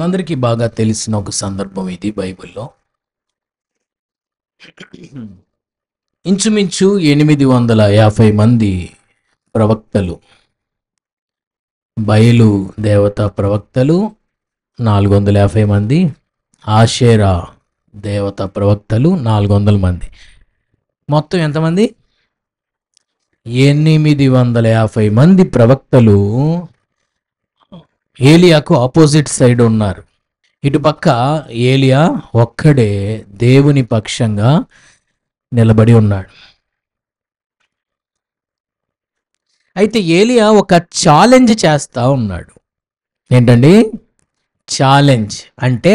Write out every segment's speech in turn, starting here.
అందరికీ బాగా తెలిసిన ఒక సందర్భం ఇది బైబిల్లో. ఇంచుమించు 850 మంది ప్రవక్తలు, బయలు దేవతా ప్రవక్తలు 450 మంది, ఆషేరా దేవతా ప్రవక్తలు 400 మంది. మొత్తం ఎంతమంది? 850 మంది ప్రవక్తలు ఏలియాకు ఆపోజిట్ సైడ్ ఉన్నారు. ఇటుపక్క ఏలియా ఒక్కడే దేవుని పక్షంగా నిలబడి ఉన్నాడు. అయితే ఏలియా ఒక ఛాలెంజ్ చేస్తా ఉన్నాడు. ఏంటండి? ఛాలెంజ్ అంటే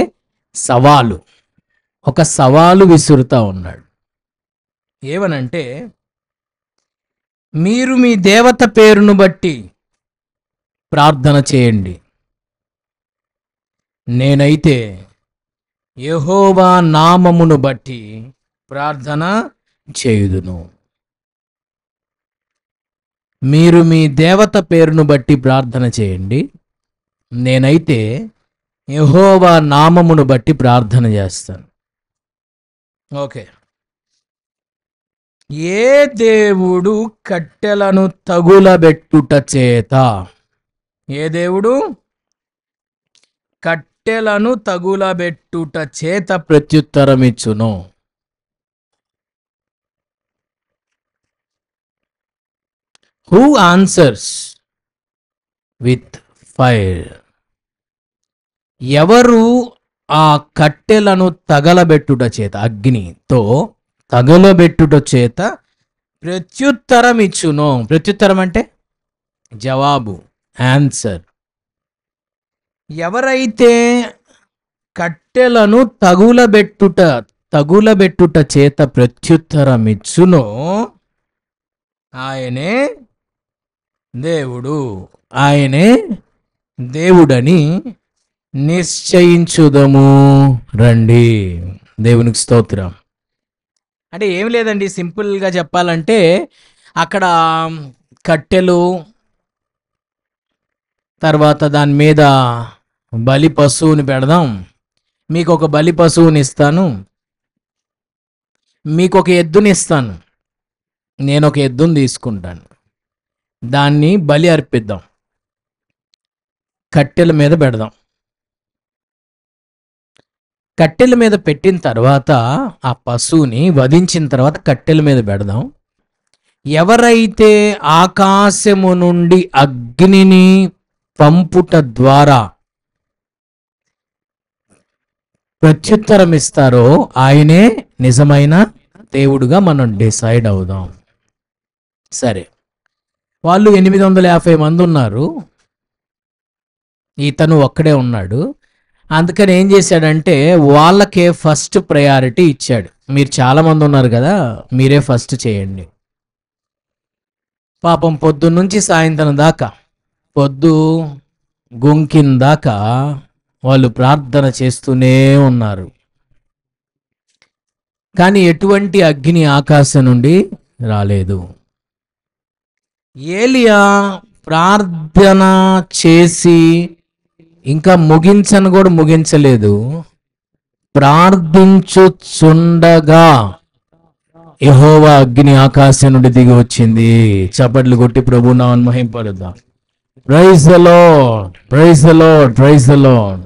సవాలు. ఒక సవాలు విసురుతా ఉన్నాడు. ఏమనంటే, మీరు మీ దేవత పేరును బట్టి ప్రార్థన చేయండి, నేనైతే యెహోవా నామమును బట్టి ప్రార్థన చేయుదును. మీరు మీ దేవత పేరును బట్టి ప్రార్థన చేయండి, నేనైతే యెహోవా నామమును బట్టి ప్రార్థన చేస్తాను. ఓకే. ఏ దేవుడు కట్టెలను తగులబెట్టుట చేత, ఏ దేవుడు కట్టెలను తగులబెట్టుట చేత ప్రత్యుత్తరమిచ్చును? Who answers with fire? ఎవరు ఆ కట్టెలను తగలబెట్టుట చేత, అగ్నితో తగలబెట్టుట చేత ప్రత్యుత్తరం ఇచ్చును? ప్రత్యుత్తరం అంటే జవాబు, ఆన్సర్. ఎవరైతే కట్టెలను తగులబెట్టుట చేత ప్రత్యుత్తరం ఇచ్చునో ఆయనే దేవుడు, ఆయనే దేవుడని నిశ్చయించుదము రండి. దేవునికి స్తోత్రం. అంటే ఏం లేదండి, సింపుల్గా చెప్పాలంటే అక్కడ కట్టెలు, తర్వాత దాని మీద బలి పశువుని పెడదాం, మీకు ఒక బలి పశువుని ఇస్తాను, మీకు ఒక ఎద్దుని ఇస్తాను, నేను ఒక ఎద్దుని తీసుకుంటాను, దాన్ని బలి అర్పిద్దాం, కట్టెల మీద పెడదాం. కట్టెల మీద పెట్టిన తర్వాత ఆ పశువుని వధించిన తర్వాత కట్టెల మీద పెడదాం. ఎవరైతే ఆకాశము నుండి అగ్నిని పంపుట ద్వారా ప్రత్యుత్తరం ఇస్తారో ఆయనే నిజమైన దేవుడుగా మనం డిసైడ్ అవుదాం. సరే, వాళ్ళు 850 మంది ఉన్నారు, ఇతను ఒక్కడే ఉన్నాడు. అందుకని ఏం చేశాడంటే వాళ్ళకే ఫస్ట్ ప్రయారిటీ ఇచ్చాడు. మీరు చాలామంది ఉన్నారు కదా, మీరే ఫస్ట్ చేయండి. పాపం పొద్దున్నుంచి సాయంత్రం దాకా, పొద్దు గుంకిన దాకా వాళ్ళు ప్రార్థన చేస్తూనే ఉన్నారు. కానీ ఎటువంటి అగ్ని ఆకాశం నుండి రాలేదు. ఏలియా ప్రార్థన చేసి ఇంకా ముగించలేదు. ప్రార్థించుచుండగా యెహోవా అగ్ని ఆకాశం నుండి దిగి వచ్చింది. చప్పట్లు కొట్టి ప్రభువు నామమును మహింపరుద్దాం. Praise the lord, praise the lord, praise the lord.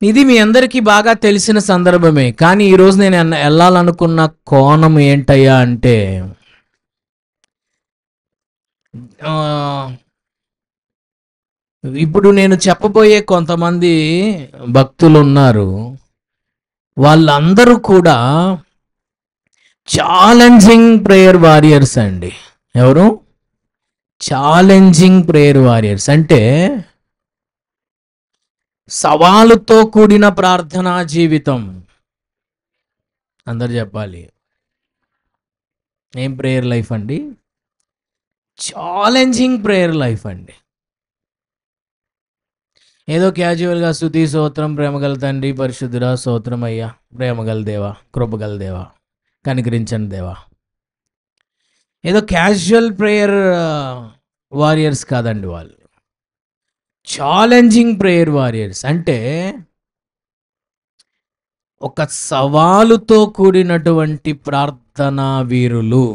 ఇది మీ అందరికీ బాగా తెలిసిన సందర్భమే. కానీ ఈరోజు నేను వెళ్ళాలనుకున్న కోణం ఏంటయ్యా అంటే, ఇప్పుడు నేను చెప్పబోయే కొంతమంది భక్తులు ఉన్నారు, వాళ్ళందరూ కూడా ఛాలెంజింగ్ ప్రేయర్ వారియర్స్ అండి. ఎవరు? ఛాలెంజింగ్ ప్రేయర్ వారియర్స్ అంటే సవాలుతో కూడిన ప్రార్థనా జీవితం. అందరు చెప్పాలి, ఏం ప్రేయర్ లైఫ్ అండి? ఛాలెంజింగ్ ప్రేయర్ లైఫ్ అండి. ఏదో క్యాజువల్గా స్తుతి స్తోత్రం, ప్రేమగల తండ్రి, పరిశుద్ధుడా, స్తోత్రం అయ్యా, ప్రేమగల దేవా, కృపగల దేవా, కనికరించండి దేవా, ఏదో క్యాజువల్ ప్రేయర్ వారియర్స్ కాదండి వాళ్ళు. ఛాలెంజింగ్ ప్రేయర్ వారియర్స్ అంటే ఒక సవాలుతో కూడినటువంటి ప్రార్థనా వీరులు.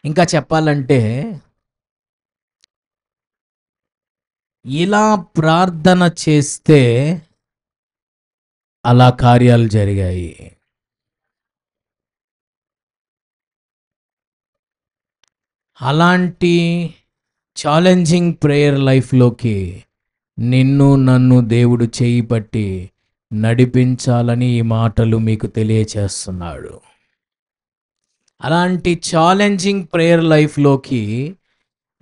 ఇంకా చెప్పాలంటే ఇలా ప్రార్థన చేస్తే అలా కార్యాలు జరిగాయి. అలాంటి ఛాలెంజింగ్ ప్రేయర్ లైఫ్లోకి నిన్ను నన్ను దేవుడు చేయి పట్టి నడిపించాలని ఈ మాటలు మీకు తెలియచేస్తున్నాడు. అలాంటి ఛాలెంజింగ్ ప్రేయర్ లైఫ్లోకి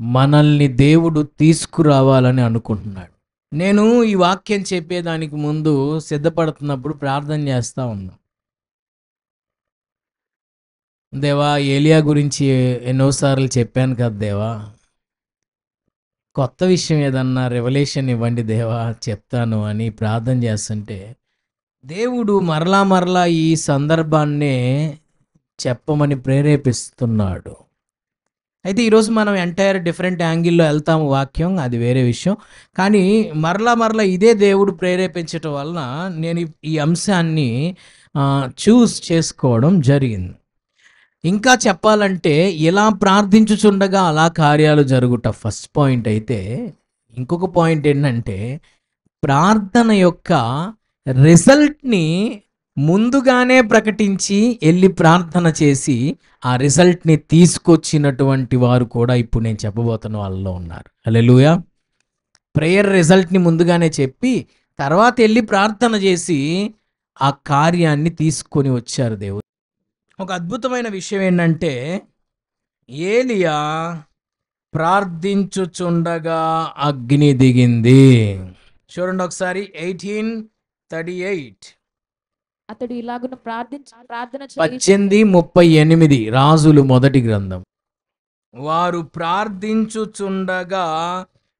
మనల్ని దేవుడు తీసుకురావాలని అనుకుంటున్నాడు. నేను ఈ వాక్యం చెప్పేదానికి ముందు సిద్ధపడుతున్నప్పుడు ప్రార్థన చేస్తూ ఉన్నా. దేవా, ఏలియా గురించి ఎన్నోసార్లు చెప్పాను కదా దేవా, కొత్త విషయం ఏదన్నా రెవల్యూషన్ ఇవ్వండి దేవా, చెప్తాను అని ప్రార్థన చేస్తుంటే దేవుడు మరలా ఈ సందర్భాన్నే చెప్పమని ప్రేరేపిస్తున్నాడు. అయితే ఈరోజు మనం ఎంటైర్ డిఫరెంట్ యాంగిల్లో వెళ్తాము, వాక్యం అది వేరే విషయం. కానీ మరలా ఇదే దేవుడు ప్రేరేపించటం వలన నేను ఈ అంశాన్ని చూస్ చేసుకోవడం జరిగింది. ఇంకా చెప్పాలంటే ఇలా ప్రార్థించుచుండగా అలా కార్యాలు జరుగుట ఫస్ట్ పాయింట్ అయితే, ఇంకొక పాయింట్ ఏంటంటే ప్రార్థన యొక్క రిజల్ట్ని ముందుగానే ప్రకటించి వెళ్ళి ప్రార్థన చేసి ఆ రిజల్ట్ని తీసుకొచ్చినటువంటి వారు కూడా ఇప్పుడు నేను చెప్పబోతున్న వాళ్ళలో ఉన్నారు. హల్లెలూయా. ప్రేయర్ రిజల్ట్ని ముందుగానే చెప్పి తర్వాత వెళ్ళి ప్రార్థన చేసి ఆ కార్యాన్ని తీసుకొని వచ్చారు దేవుడు. ఒక అద్భుతమైన విషయం ఏంటంటే ఏలియా ప్రార్థించుచుండగా అగ్ని దిగింది. చూడండి ఒకసారి 18:38. అతడు ఇలాగున ప్రార్థన 18:38 రాజులు మొదటి గ్రంథం. వారు ప్రార్థించుచుండగా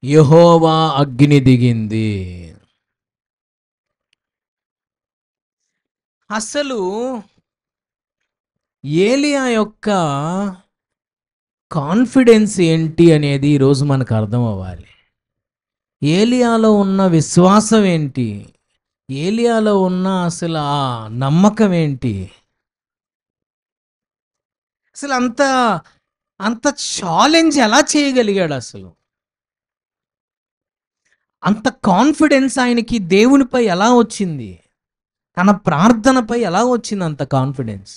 యెహోవా అగ్ని దిగింది. అసలు ఏలియా యొక్క కాన్ఫిడెన్స్ ఏంటి అనేది ఈరోజు మనకు అర్థం అవ్వాలి. ఏలియాలో ఉన్న విశ్వాసం ఏంటి, ఏలియాలో ఉన్న అసలు ఆ నమ్మకం ఏంటి, అసలు అంత ఛాలెంజ్ ఎలా చేయగలిగాడు, అసలు అంత కాన్ఫిడెన్స్ ఆయనకి దేవునిపై ఎలా వచ్చింది, తన ప్రార్థనపై ఎలా వచ్చింది అంత కాన్ఫిడెన్స్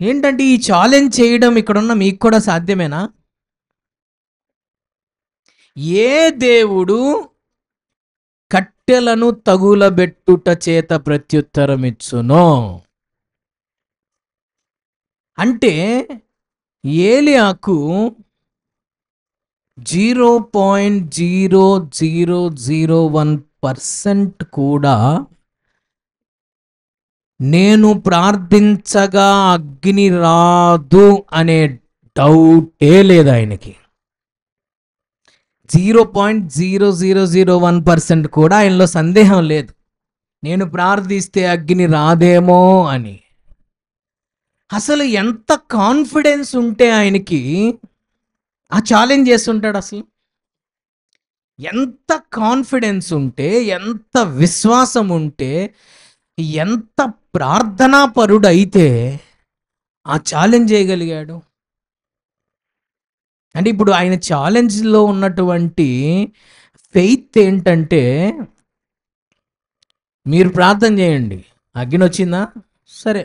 ఏంటంటే ఈ ఛాలెంజ్ చేయడం ఇక్కడున్న మీకు కూడా సాధ్యమేనా? ఏ దేవుడు కట్టెలను తగులబెట్టుట చేత ప్రత్యుత్తరమిచ్చునో అంటే ఏలియాకు 0.0001% కూడా నేను ప్రార్థించగా అగ్ని రాదు అనే డౌటే లేదు ఆయనకి. 0.0001% కూడా ఆయనలో సందేహం లేదు, నేను ప్రార్థిస్తే అగ్ని రాదేమో అని. అసలు ఎంత కాన్ఫిడెన్స్ ఉంటే ఆయనకి ఆ ఛాలెంజ్ చేస్తుంటాడు, అసలు ఎంత కాన్ఫిడెన్స్ ఉంటే, ఎంత విశ్వాసం ఉంటే, ఎంత ప్రార్థనాపరుడు అయితే ఆ ఛాలెంజ్ చేయగలిగాడు. అంటే ఇప్పుడు ఆయన ఛాలెంజ్లో ఉన్నటువంటి ఫెయిత్ ఏంటంటే, మీరు ప్రార్థన చేయండి, అగ్ని వచ్చిందా, సరే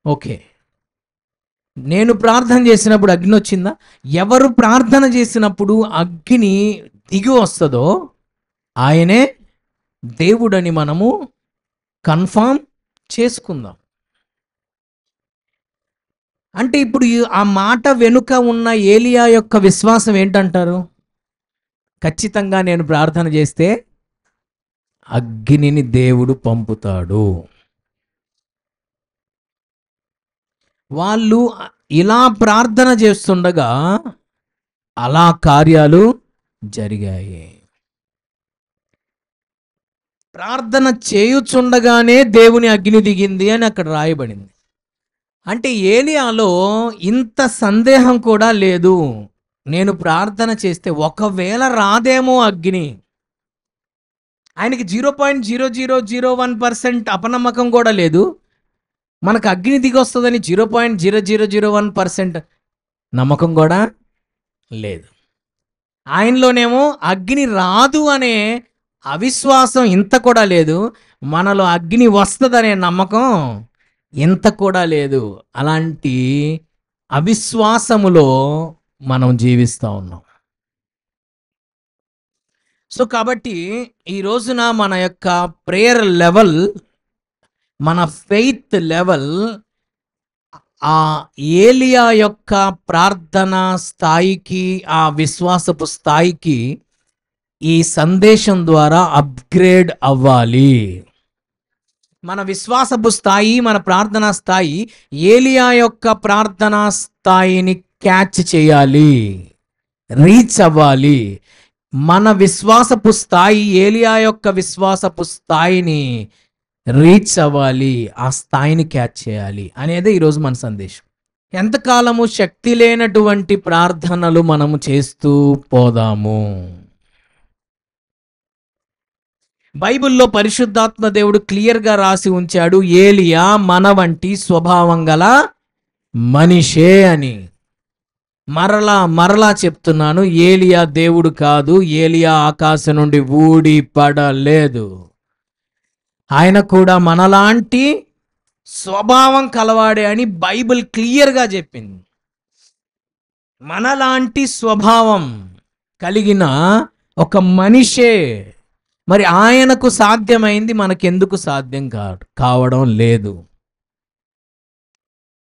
ఓకే. నేను ప్రార్థన చేసినప్పుడు అగ్ని వచ్చిందా, ఎవరు ప్రార్థన చేసినప్పుడు అగ్ని దిగి వస్తుందో ఆయనే దేవుడని మనము కన్ఫర్మ్ చేసుకుందాం. అంటే ఇప్పుడు ఆ మాట వెనుక ఉన్న ఏలియా యొక్క విశ్వాసం ఏంటంటారు? ఖచ్చితంగా నేను ప్రార్థన చేస్తే అగ్నిని దేవుడు పంపుతాడు. వాళ్ళు ఇలా ప్రార్థన చేస్తుండగా అలా కార్యాలు జరిగాయి. ప్రార్థన చేయుచుండగానే దేవుని అగ్ని దిగింది అని అక్కడ రాయబడింది. అంటే ఏలియాలో ఇంత సందేహం కూడా లేదు, నేను ప్రార్థన చేస్తే ఒకవేళ రాదేమో అగ్ని, ఆయనకి 0.0001% అపనమ్మకం కూడా లేదు. మనకు అగ్ని దిగి వస్తుందని 0.0001% నమ్మకం కూడా లేదు. ఆయనలోనేమో అగ్ని రాదు అనే అవిశ్వాసం ఇంత కూడా లేదు. మనలో అగ్ని వస్తుందనే నమ్మకం ఇంత కూడా లేదు. అలాంటి అవిశ్వాసములో మనం జీవిస్తూ ఉన్నాం. సో కాబట్టి ఈ రోజున మన యొక్క ప్రేయర్ లెవెల్, మన ఫెయిత్ లెవెల్ ఆ ఏలియా యొక్క ప్రార్థన స్థాయికి, ఆ విశ్వాసపు స్థాయికి ఈ సందేశం ద్వారా అప్గ్రేడ్ అవ్వాలి. మన విశ్వాసపు స్థాయి, మన ప్రార్థనా స్థాయి ఏలియా యొక్క ప్రార్థనా స్థాయిని క్యాచ్ చేయాలి, రీచ్ అవ్వాలి. మన విశ్వాసపు స్థాయి ఏలియా యొక్క విశ్వాసపు స్థాయిని రీచ్ అవ్వాలి, ఆ స్థాయిని క్యాచ్ చేయాలి అనేదే ఈరోజు మన సందేశం. ఎంతకాలము శక్తి లేనటువంటి ప్రార్థనలు మనము చేస్తూ పోదాము. బైబిల్లో పరిశుద్ధాత్మ దేవుడు క్లియర్గా రాసి ఉంచాడు, ఏలియా మన వంటి స్వభావం గల మనిషే అని. మరలా చెప్తున్నాను, ఏలియా దేవుడు కాదు, ఏలియా ఆకాశం నుండి ఊడి పడలేదు. ఆయన కూడా మనలాంటి స్వభావం కలవాడే అని బైబిల్ క్లియర్గా చెప్పింది. మనలాంటి స్వభావం కలిగిన ఒక మనిషే. మరి ఆయనకు సాధ్యమైంది మనకెందుకు సాధ్యం కావడం లేదు?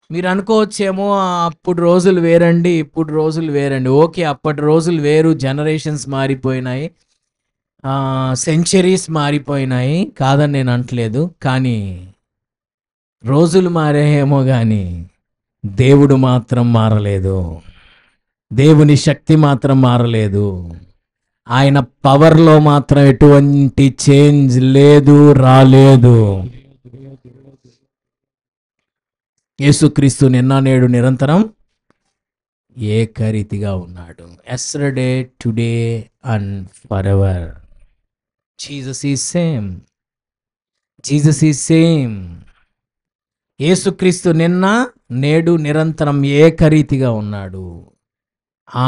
మీరు అనుకోవచ్చేమో అప్పుడు రోజులు వేరండి, ఇప్పుడు రోజులు వేరండి. ఓకే, అప్పటి రోజులు వేరు, జనరేషన్స్ మారిపోయినాయి, సెంచరీస్ మారిపోయినాయి, కాదని నేను అంటలేదు. కానీ రోజులు మారేమో కానీ దేవుడు మాత్రం మారలేదు, దేవుని శక్తి మాత్రం మారలేదు, ఆయన పవర్లో మాత్రం ఎటువంటి చేంజ్ లేదు, రాలేదు. యేసుక్రీస్తు నిన్న నేడు నిరంతరం ఏకరీతిగా ఉన్నాడు. Yesterday, today and forever. Jesus is same, Jesus is same. యేసుక్రీస్తు నిన్న నేడు నిరంతరం ఏకరీతిగా ఉన్నాడు.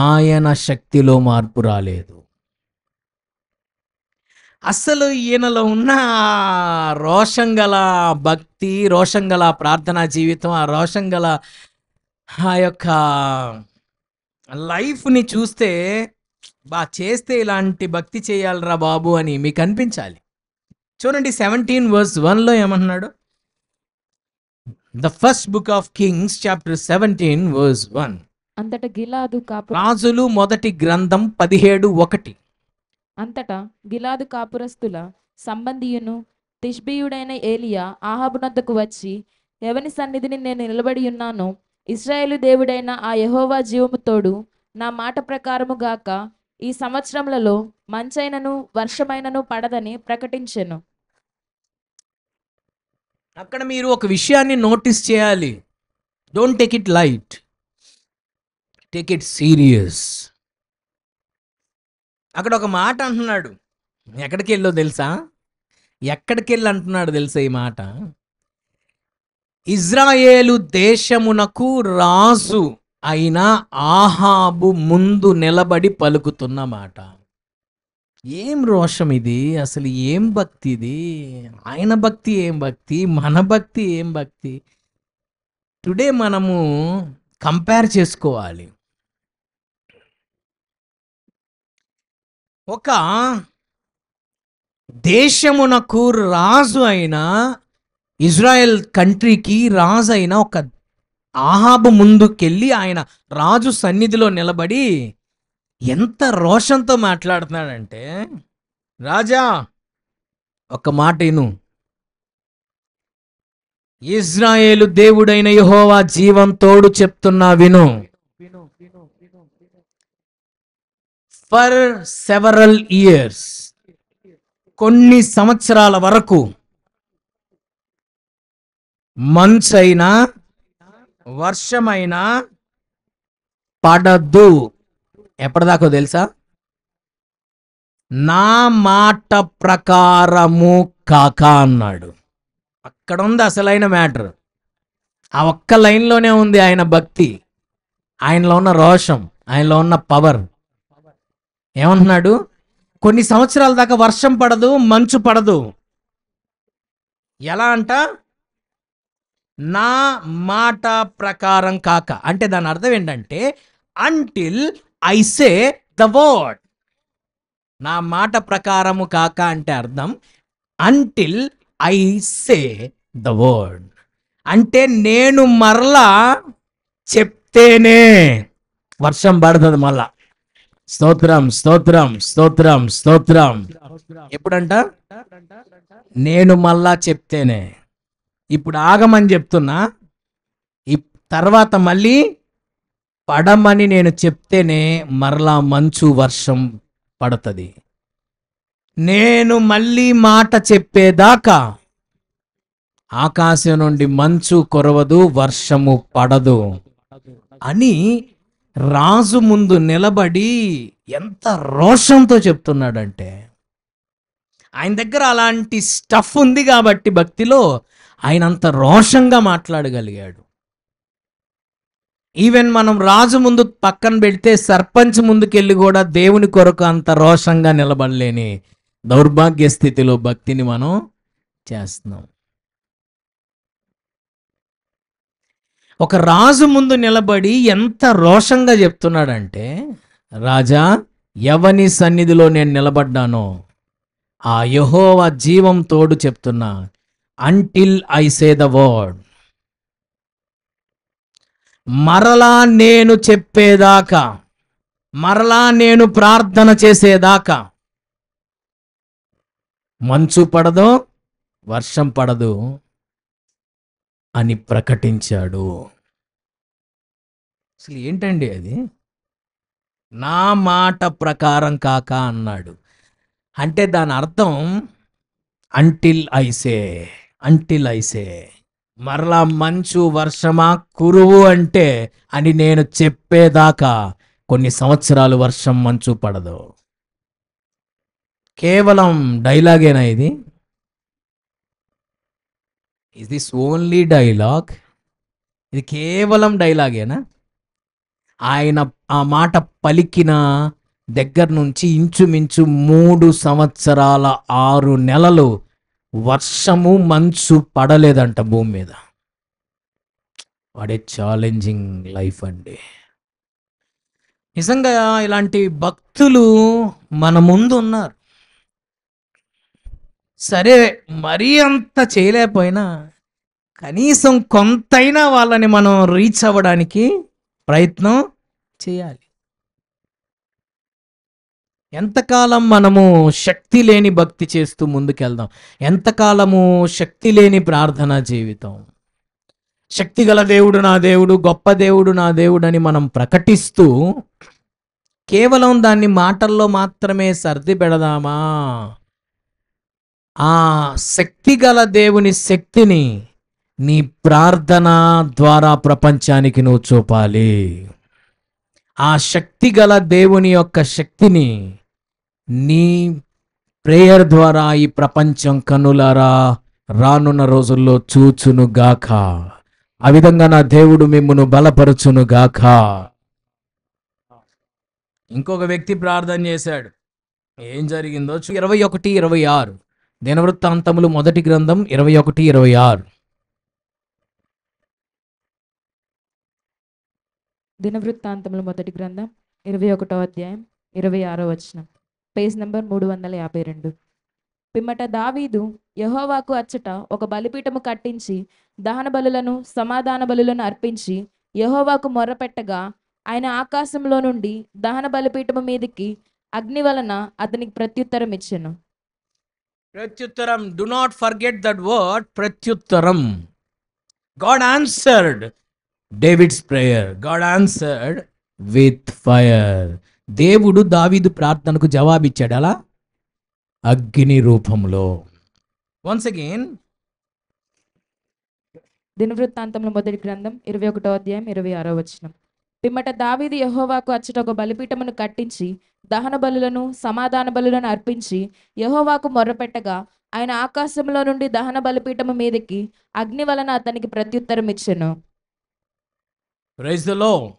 ఆయన శక్తిలో మార్పు రాలేదు. అసలు ఈయనలో ఉన్న రోషం గల భక్తి, రోషం గల ప్రార్థనా జీవితం, ఆ రోషం గల ఆ యొక్క లైఫ్ని చూస్తే చేస్తే ఇలాంటి భక్తి చేయాలరా బాబు అని మీకు అనిపించాలి. చూడండి 17:1 ఏమంటున్నాడు? The first book of Kings chapter 17:1. అంతటా గిలాదు కాపు రాజులు మొదటి గ్రంథం 17:1. అంతటా గిలాదు కాపురస్తుల సంబంధియును తిష్బీయుడైన ఏలియా ఆహాబునద్దకు వచ్చి, ఎవని సన్నిధిని నేను నిలబడి ఉన్నానో ఇశ్రాయేలు దేవుడైన ఆ యెహోవా జీవము తోడు, నా మాట ప్రకారము గాక ఈ సంవత్సరములలో మంచైనను వర్షమైనను పడదని ప్రకటించెను. అక్కడ మీరు ఒక విషయాన్ని నోటీస్ చేయాలి. Don't take it light, take it serious. అక్కడ ఒక మాట అంటున్నాడు. ఎక్కడికి వెళ్ళో తెలుసా? ఎక్కడికి వెళ్ళి అంటున్నాడు తెలుసా ఈ మాట? ఇజ్రాయేలు దేశమునకు రాజు అయిన ఆహాబు ముందు నిలబడి పలుకుతున్న మాట. ఏం రోషం ఇది! అసలు ఏం భక్తి ఇది! ఆయన భక్తి ఏం భక్తి, మన భక్తి ఏం భక్తి! టుడే మనము కంపేర్ చేసుకోవాలి. ఒక దేశమునకు రాజు అయిన, ఇజ్రాయెల్ కంట్రీకి రాజు అయిన ఒక ఆహాబు ముందుకెళ్ళి ఆయన రాజు సన్నిధిలో నిలబడి ఎంత రోషంతో మాట్లాడుతున్నాడంటే, రాజా ఒక మాట విను, ఇజ్రాయేలు దేవుడైన యెహోవా జీవం తోడు చెప్తున్నా విను. ఫర్ సెవరల్ ఇయర్స్, కొన్ని సంవత్సరాల వరకు మంచైనా వర్షమైనా పడదు. ఎప్పటిదాకో తెలుసా? నా మాట ప్రకారము కాక అన్నాడు. అక్కడ ఉంది అసలైన మ్యాటర్. ఆ ఒక్క లైన్లోనే ఉంది ఆయన భక్తి, ఆయనలో ఉన్న రోషం, ఆయనలో ఉన్న పవర్. ఏమంటున్నాడు? కొన్ని సంవత్సరాల దాకా వర్షం పడదు, మంచు పడదు. ఎలా అంట? నా మాట ప్రకారం కాక. అంటే దాని అర్థం ఏంటంటే until I say the word. నా మాట ప్రకారము కాక అంటే అర్థం until I say the word. అంటే నేను మరలా చెప్తేనే వర్షం పడుతుంది మళ్ళా. స్తోత్రం, స్తోత్రం, స్తోత్రం, స్తోత్రం. ఎప్పుడంట? నేను మళ్ళా చెప్తేనే. ఇప్పుడు ఆగమని చెప్తున్నా, ఈ తర్వాత మళ్ళీ పడమని నేను చెప్తేనే మరలా మంచు వర్షం పడుతుంది. నేను మళ్ళీ మాట చెప్పేదాకా ఆకాశం నుండి మంచు కురవదు, వర్షము పడదు అని రాజు ముందు నిలబడి ఎంత రోషంతో చెప్తున్నాడంటే, ఆయన దగ్గర అలాంటి స్టఫ్ ఉంది కాబట్టి భక్తిలో ఆయన అంత రోషంగా మాట్లాడగలిగాడు. ఈవెన్ మనం రాజు ముందు పక్కన పెడితే సర్పంచ్ ముందుకెళ్ళి కూడా దేవుని కొరకు అంత రోషంగా నిలబడలేని దౌర్భాగ్య స్థితిలో భక్తిని మనం చేస్తున్నాం. ఒక రాజు ముందు నిలబడి ఎంత రోషంగా చెప్తున్నాడంటే, రాజా, ఎవని సన్నిధిలో నేను నిలబడ్డానో ఆ యెహోవా జీవం తోడు చెప్తున్నా, until I say the word. మరలా నేను చెప్పేదాకా, మరలా నేను ప్రార్థన చేసేదాకా మంచు పడదు, వర్షం పడదు అని ప్రకటించాడు. అసలు ఏంటండి అది? నా మాట ప్రకారం కాక అన్నాడు. అంటే దాని అర్థం అంటిల్ ఐసే, అంటిల్ ఐసే. మరలా మంచు వర్షమా కురువు అంటే అని నేను చెప్పేదాకా కొన్ని సంవత్సరాలు వర్షం మంచు పడదు. కేవలం డైలాగేనా ఇది? Is this only dialogue? ఇది కేవలం డైలాగేనా? ఆయన ఆ మాట పలికిన దగ్గర నుంచి ఇంచుమించు 3 సంవత్సరాల 6 నెలలు వర్షము మంచు పడలేదంట భూమి మీద. వాట్ ఏ ఛాలెంజింగ్ లైఫ్ అండి. నిజంగా ఇలాంటి భక్తులు మన ముందు ఉన్నారు. సరే, మరీ అంత చేయలేకపోయినా కనీసం కొంతైనా వాళ్ళని మనం రీచ్ అవ్వడానికి ప్రయత్నం చేయాలి. ఎంతకాలం మనము శక్తి లేని భక్తి చేస్తూ ముందుకెళ్దాం? ఎంతకాలము శక్తి లేని ప్రార్థనా జీవితం? శక్తిగల దేవుడు నా దేవుడు, గొప్ప దేవుడు నా దేవుడు అని మనం ప్రకటిస్తూ కేవలం దాన్ని మాటల్లో మాత్రమే సర్ది పెడదామా? ఆ శక్తిగల దేవుని శక్తిని నీ ప్రార్థన ద్వారా ప్రపంచానికి నువ్వు చూపాలి. ఆ శక్తిగల దేవుని యొక్క శక్తిని నీ ప్రేయర్ ద్వారా ఈ ప్రపంచం కన్నులారా రానున్న రోజుల్లో చూచును గాక. ఆ విధంగా నా దేవుడు మిమ్మును బలపరచును గాక. ఇంకొక వ్యక్తి ప్రార్థన చేశాడు. ఏం జరిగిందో 21:26 దినవృత్తాంతములు మొదటి గ్రంథం 21:26. దినవృత్తాంతములు మొదటి గ్రంథం 21వ అధ్యాయం 26వ వచనం, పేజ్ నంబర్ 352. పిమ్మట దావీదు యెహోవాకు అచ్చట ఒక బలిపీఠము కట్టించి దహన బలులను సమాధాన బలులను అర్పించి యెహోవాకు మొర్రపెట్టగా ఆయన ఆకాశంలో నుండి దహన బలిపీఠము మీదికి అగ్ని వలన అతనికి ప్రత్యుత్తరం ఇచ్చెను. ప్రత్యుత్తరం. Do not forget that word, ప్రత్యుత్తరం. God answered David's prayer. God answered with fire. దేవుడు దావీదు ప్రార్థనకు జవాబిచ్చాడు. అలా అగ్ని రూపంలో. వన్స్ అగైన్ దినవృత్తాంతముల మొదటి గ్రంథం 21వ అధ్యాయం 26వ వచనం, పిమ్మట దావీదు యెహోవాకు అచ్చట ఒక బలిపీఠమును కట్టించి దహన బలులను సమాధాన బలులను అర్పించి యెహోవాకు మొర్రపెట్టగా ఆయన ఆకాశంలో నుండి దహన బలిపీఠము మీదకి అగ్ని వలన అతనికి ప్రత్యుత్తరం ఇచ్చెను. Praise the lord.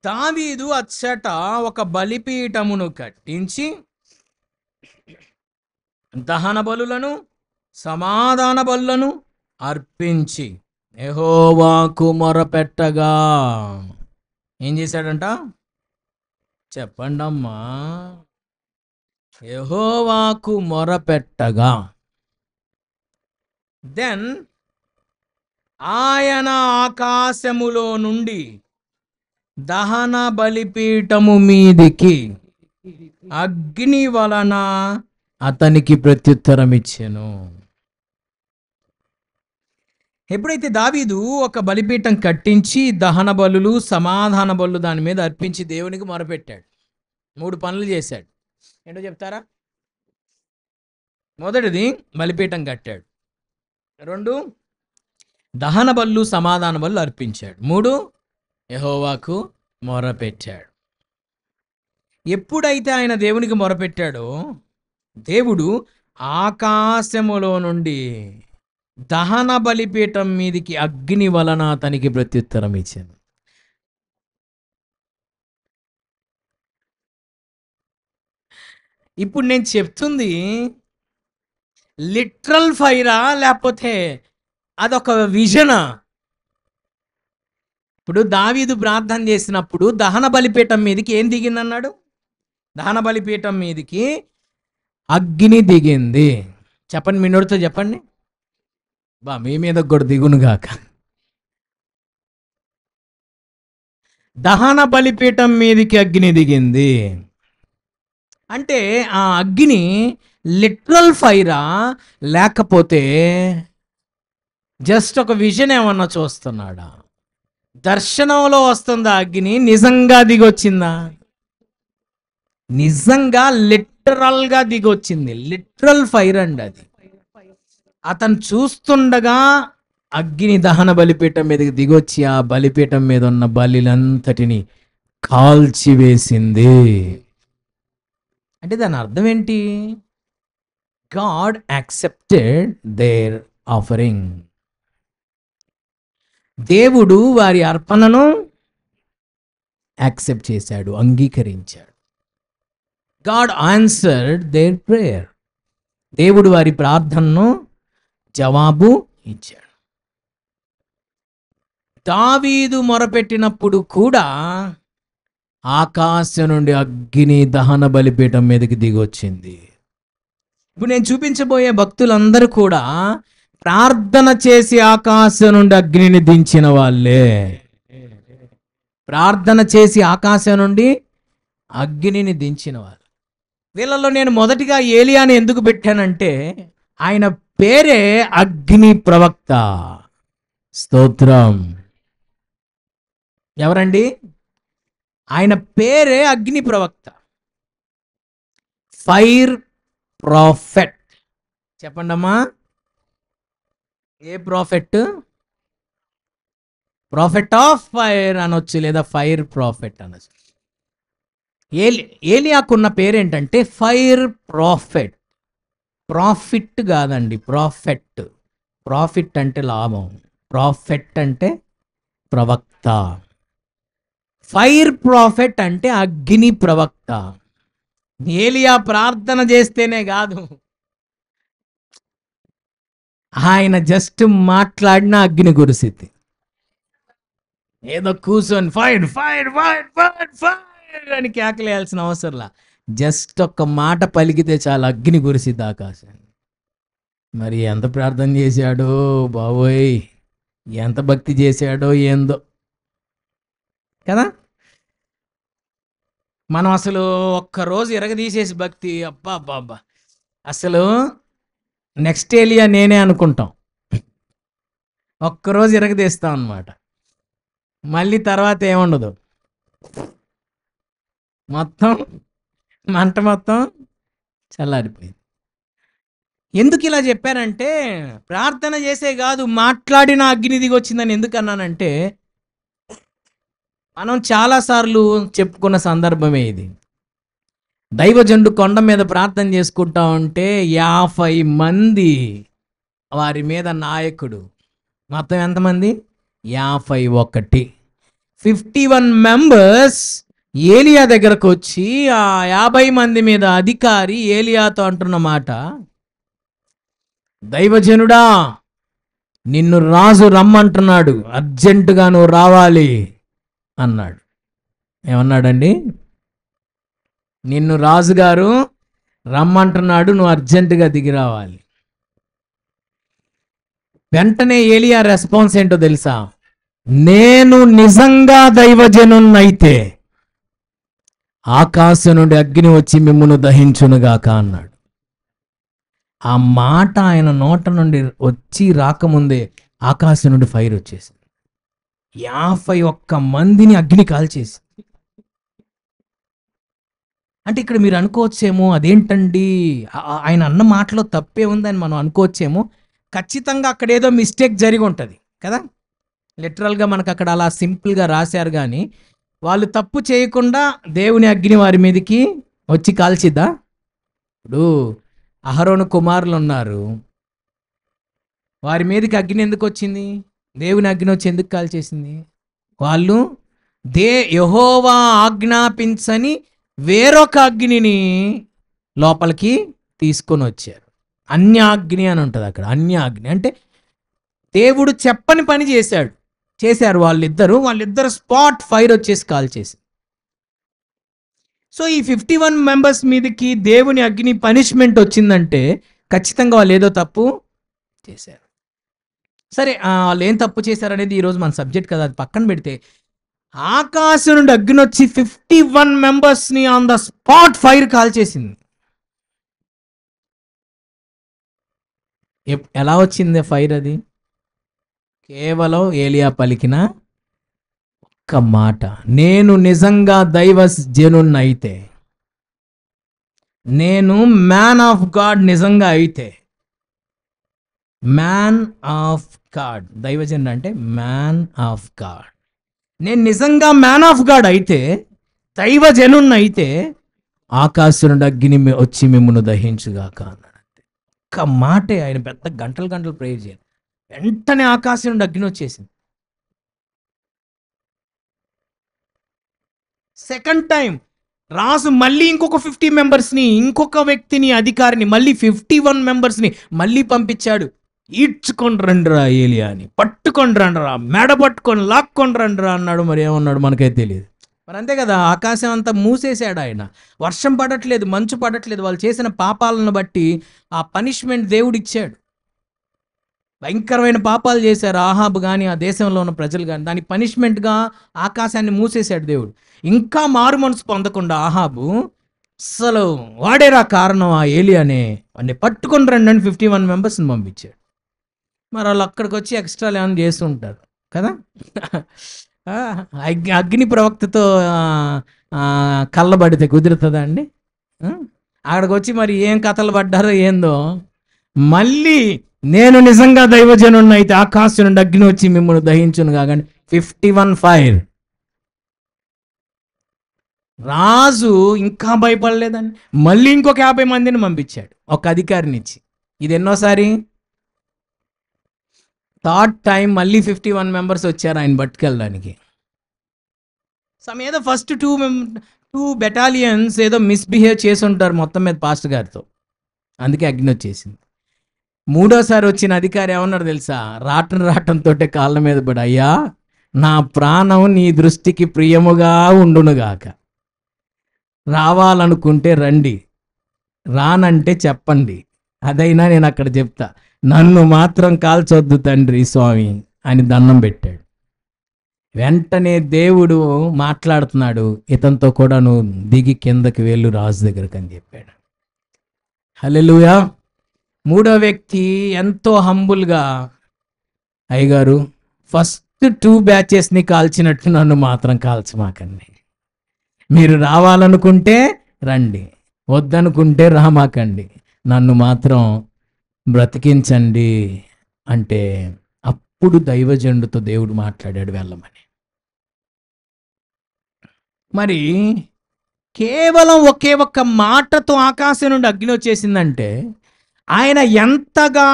దావీదు అచ్చట ఒక బలిపీఠమును కట్టించి దహన బలులను సమాధాన బలులను అర్పించి యెహోవాకు మొరపెట్టగా ఏం చేశాడంట? చెప్పండమ్మా. యెహోవాకు మొరపెట్టగా దెన్ ఆయన ఆకాశములో నుండి దహన బలిపీఠము మీదికి అగ్ని వలన అతనికి ప్రత్యుత్తరం ఇచ్చెను. ఎప్పుడైతే దావీదు ఒక బలిపీఠం కట్టించి దహన బలులు సమాధాన బలులు దాని మీద అర్పించి దేవునికి మొరపెట్టాడు, 3 పనులు చేశాడు. ఏంటో చెప్తారా? మొదటిది బలిపీఠం కట్టాడు, 2 దహన బలులు సమాధాన బలులు అర్పించాడు, 3 యెహోవాకు మొరపెట్టాడు. ఎప్పుడైతే ఆయన దేవునికి మొరపెట్టాడో దేవుడు ఆకాశములో నుండి దహన బలిపీఠం మీదికి అగ్ని వలన అతనికి ప్రత్యుత్తరం ఇచ్చాను. ఇప్పుడు నేను చెప్తుంది లిటరల్ ఫైరా లేకపోతే అదొక విజనా? ఇప్పుడు దావీదు ప్రార్థన చేసినప్పుడు దహన బలిపీఠం మీదకి ఏం దిగిందన్నాడు? దహన బలిపీఠం మీదకి అగ్ని దిగింది. చెప్పండి, మీ నోటితో చెప్పండి. మీ మీద కూడా దిగునుగాక. దహన బలిపీఠం మీదకి అగ్ని దిగింది అంటే ఆ అగ్ని లిటరల్ ఫైరా లేకపోతే జస్ట్ ఒక విజన్ ఏమన్నా చూస్తున్నాడా? దర్శనంలో వస్తుందా అగ్ని? నిజంగా దిగొచ్చిందా? నిజంగా లిటరల్గా దిగొచ్చింది. లిటరల్ ఫైర్ అండి అది. అతను చూస్తుండగా అగ్ని దహన బలిపీఠం మీదకి దిగొచ్చి ఆ బలిపీఠం మీద ఉన్న బలిలంతటిని కాల్చివేసింది. అంటే దాని అర్థం ఏంటి? God accepted their offering. దేవుడు వారి అర్పణను యాక్సెప్ట్ చేశాడు, అంగీకరించాడు. God answered their prayer. దేవుడు వారి ప్రార్థనను జవాబు ఇచ్చాడు. దావీదు మొరపెట్టినప్పుడు కూడా ఆకాశం నుండి అగ్ని దహన బలిపీఠం మీదకి దిగొచ్చింది. ఇప్పుడు నేను చూపించబోయే భక్తులందరూ కూడా ప్రార్థన చేసి ఆకాశం నుండి అగ్నిని దించిన వాళ్ళే. ప్రార్థన చేసి ఆకాశం నుండి అగ్నిని దించిన వాళ్ళు. వీళ్ళలో నేను మొదటిగా ఏలియాని ఎందుకు పెట్టానంటే ఆయన పేరే అగ్ని ప్రవక్త. స్తోత్రం. ఎవరండి? ఆయన పేరే అగ్ని ప్రవక్త, ఫైర్ ప్రాఫెట్. చెప్పండి అమ్మా, ఏ ప్రాఫెట్? ప్రాఫెట్ ఆఫ్ ఫైర్ అనొచ్చు, లేదా ఫైర్ ప్రాఫెట్ అనొచ్చు. ఏలియాకున్న పేరేంటంటే ఫైర్ ప్రాఫెట్. ప్రాఫిట్ కాదండి, ప్రాఫెట్. ప్రాఫిట్ అంటే లాభం, ప్రాఫెట్ అంటే ప్రవక్త. ఫైర్ ప్రాఫెట్ అంటే అగ్ని ప్రవక్త. ఏలియా ప్రార్థన చేస్తేనే కాదు, ఆయన జస్ట్ మాట్లాడిన అగ్ని కురిసిద్ది. ఏదో కూర్చొని fire fire fire fire fire అని కేకలేయాల్సిన అవసరంలా, జస్ట్ ఒక్క మాట పలికితే చాలా అగ్ని కురిసిద్ది ఆకాశం. మరి ఎంత ప్రార్థన చేశాడో బాబోయ్, ఎంత భక్తి చేశాడో ఏందో కదా. మనం అసలు ఒక్కరోజు ఎరగదీసేసి భక్తి, అబ్బా అబ్బా అబ్బా, అసలు నెక్స్ట్ ఏలియా నేనే అనుకుంటాం. ఒక్కరోజు ఎరగదీస్తాం అన్నమాట. మళ్ళీ తర్వాత ఏముండదు, మొత్తం మంట మొత్తం చల్లారిపోయింది. ఎందుకు ఇలా చెప్పానంటే, ప్రార్థన చేసే కాదు, మాట్లాడిన అగ్ని దిగి వచ్చిందని ఎందుకు అన్నానంటే, మనం చాలాసార్లు చెప్పుకున్న సందర్భమే ఇది. దైవజనుడు కొండ మీద ప్రార్థన చేసుకుంటా ఉంటే 50 మంది వారి మీద నాయకుడు. మొత్తం ఎంతమంది? 51. 51 మెంబర్స్ ఏలియా దగ్గరకు వచ్చి ఆ 50 మంది మీద అధికారి ఏలియాతో అంటున్న మాట, దైవజనుడా, నిన్ను రాజు రమ్మంటున్నాడు, అర్జెంటుగా నువ్వు రావాలి అన్నాడు. ఏమన్నాడండి? నిన్ను రాజుగారు రమ్మంటున్నాడు, నువ్వు అర్జెంటుగా దిగి రావాలి. వెంటనే ఏలియా రెస్పాన్స్ ఏంటో తెలుసా? నేను నిజంగా దైవజనున్నైతే ఆకాశం నుండి అగ్ని వచ్చి మిమ్మును దహించునుగాక అన్నాడు. ఆ మాట ఆయన నోట నుండి వచ్చి రాకముందే ఆకాశం నుండి ఫైర్ వచ్చేసింది. 51 మందిని అగ్ని కాల్చేసి. అంటే ఇక్కడ మీరు అనుకోవచ్చేమో, అదేంటండి ఆయన అన్న మాటలో తప్పే ఉందని మనం అనుకోవచ్చేమో. ఖచ్చితంగా అక్కడ ఏదో మిస్టేక్ జరిగి ఉంటుంది కదా. లిటరల్గా మనకు అక్కడ అలా సింపుల్గా రాశారు, కానీ వాళ్ళు తప్పు చేయకుండా దేవుని అగ్ని వారి మీదకి వచ్చి కాల్చిద్దా? ఇప్పుడు అహరోను కుమారులు ఉన్నారు, వారి మీదకి అగ్ని ఎందుకు వచ్చింది? దేవుని అగ్ని వచ్చి ఎందుకు కాల్చేసింది? వాళ్ళు యెహోవా ఆజ్ఞాపించని వేరొక అగ్నిని లోపలికి తీసుకొని వచ్చారు. అన్యాగ్ని అని ఉంటుంది అక్కడ. అన్యాగ్ని అంటే దేవుడు చెప్పని పని చేశారు వాళ్ళిద్దరు స్పాట్ ఫైర్ వచ్చేసి కాల్చేసి. సో ఈ 51 మెంబర్స్ మీదకి దేవుని అగ్ని పనిష్మెంట్ వచ్చిందంటే ఖచ్చితంగా వాళ్ళు ఏదో తప్పు చేశారు. సరే, వాళ్ళు ఏం తప్పు చేశారు అనేది ఈరోజు మన సబ్జెక్ట్ కదా, అది పక్కన పెడితే, ఆకాశం నుండి అగ్ని వచ్చి 51 మెంబర్స్ని ఆన్ ద స్పాట్ ఫైర్ కాల్చేసింది. ఎలా వచ్చింది ఫైర్? అది కేవలం ఏలియా పలికిన ఒక్క మాట, నేను నిజంగా దైవజనున్నైతే, నేను మ్యాన్ ఆఫ్ గాడ్ నిజంగా అయితే, మ్యాన్ ఆఫ్ గాడ్, దైవజనుడు అంటే మ్యాన్ ఆఫ్ గాడ్, నేను నిజంగా మ్యాన్ ఆఫ్ గాడ్ అయితే, దైవజనున్నైతే ఆకాశం నుండి అగ్ని వచ్చి మిమ్మును దహించుగాక అన్నాడు. ఒక్క మాటే, ఆయన పెద్ద గంటలు ప్రేయర్ చేయాలి. వెంటనే ఆకాశం నుండి అగ్ని వచ్చేసింది. సెకండ్ టైం రాజు మళ్ళీ ఇంకొక 50 మెంబర్స్ని, ఇంకొక వ్యక్తిని, అధికారిని, మళ్ళీ 51 మెంబర్స్ని మళ్ళీ పంపించాడు. ఈడ్చుకొని రండిరా ఏలియాని, పట్టుకొని రండిరా, మెడ పట్టుకొని లాక్కొని రండిరా అన్నాడు. మరి ఏమన్నాడు మనకైతే తెలియదు. మరి అంతే కదా, ఆకాశం అంతా మూసేశాడు ఆయన. వర్షం పడట్లేదు, మంచు పడట్లేదు. వాళ్ళు చేసిన పాపాలను బట్టి ఆ పనిష్మెంట్ దేవుడు ఇచ్చాడు. భయంకరమైన పాపాలు చేశారు ఆహాబు కానీ, ఆ దేశంలో ఉన్న ప్రజలు కానీ. దాని పనిష్మెంట్గా ఆకాశాన్ని మూసేశాడు దేవుడు. ఇంకా మారు మనసు పొందకుండా ఆహాబు అసలు వాడేరా కారణం ఆ ఏలియానే, వాడిని పట్టుకొని రండి అని 51 మెంబర్స్ని పంపించాడు. మరి వాళ్ళు అక్కడికి వచ్చి ఎక్స్ట్రా ఏమైనా చేస్తూ ఉంటారు కదా. అగ్ని ప్రవక్తతో కళ్ళబడితే కుదురుతుందా అండి? అక్కడికి వచ్చి మరి ఏం కథలు పడ్డారో ఏందో. మళ్ళీ నేను నిజంగా దైవజనుడిని అయితే ఆకాశం నుండి అగ్ని వచ్చి మిమ్మల్ని దహించును కాకండి. 51 ఫైర్. రాజు ఇంకా భయపడలేదండి, మళ్ళీ ఇంకొక 50 మందిని పంపించాడు ఒక అధికారిని ఇచ్చి. ఇది ఎన్నోసారి? థర్డ్ టైం మళ్ళీ 51 మెంబర్స్ వచ్చారు ఆయన పట్టుకెళ్ళడానికి. ఏదో ఫస్ట్ 2 బెటాలియన్స్ ఏదో మిస్బిహేవ్ చేసి ఉంటారు మొత్తం మీద పాస్టర్ గారితో, అందుకే అగ్ని వచ్చేసింది. మూడోసారి వచ్చిన అధికారి ఏమన్నాడు తెలుసా? రావటంతో కాళ్ళ మీద పడి, అయ్యా నా ప్రాణం నీ దృష్టికి ప్రియముగా ఉండునుగాక, రావాలనుకుంటే రండి, రానంటే చెప్పండి, అదైనా నేను అక్కడ చెప్తా, నన్ను మాత్రం కాల్చొద్దు తండ్రి స్వామి అని దండం పెట్టాడు. వెంటనే దేవుడు మాట్లాడుతున్నాడు, ఇతనితో కూడా నువ్వు దిగి కిందకి వెళ్ళు రాజు దగ్గరకు అని చెప్పాడు. హల్లెలూయా. మూడో వ్యక్తి ఎంతో హంబుల్గా, అయ్యగారు ఫస్ట్ 2 బ్యాచెస్ని కాల్చినట్టు నన్ను మాత్రం కాల్చమాకండి, మీరు రావాలనుకుంటే రండి, వద్దనుకుంటే రామాకండి, నన్ను మాత్రం బ్రతికించండి అంటే అప్పుడు దైవజనుడితో దేవుడు మాట్లాడాడు వెళ్ళమని. మరి కేవలం ఒకే ఒక్క మాటతో ఆకాశం నుండి అగ్ని వచ్చేసిందంటే ఆయన ఎంతగా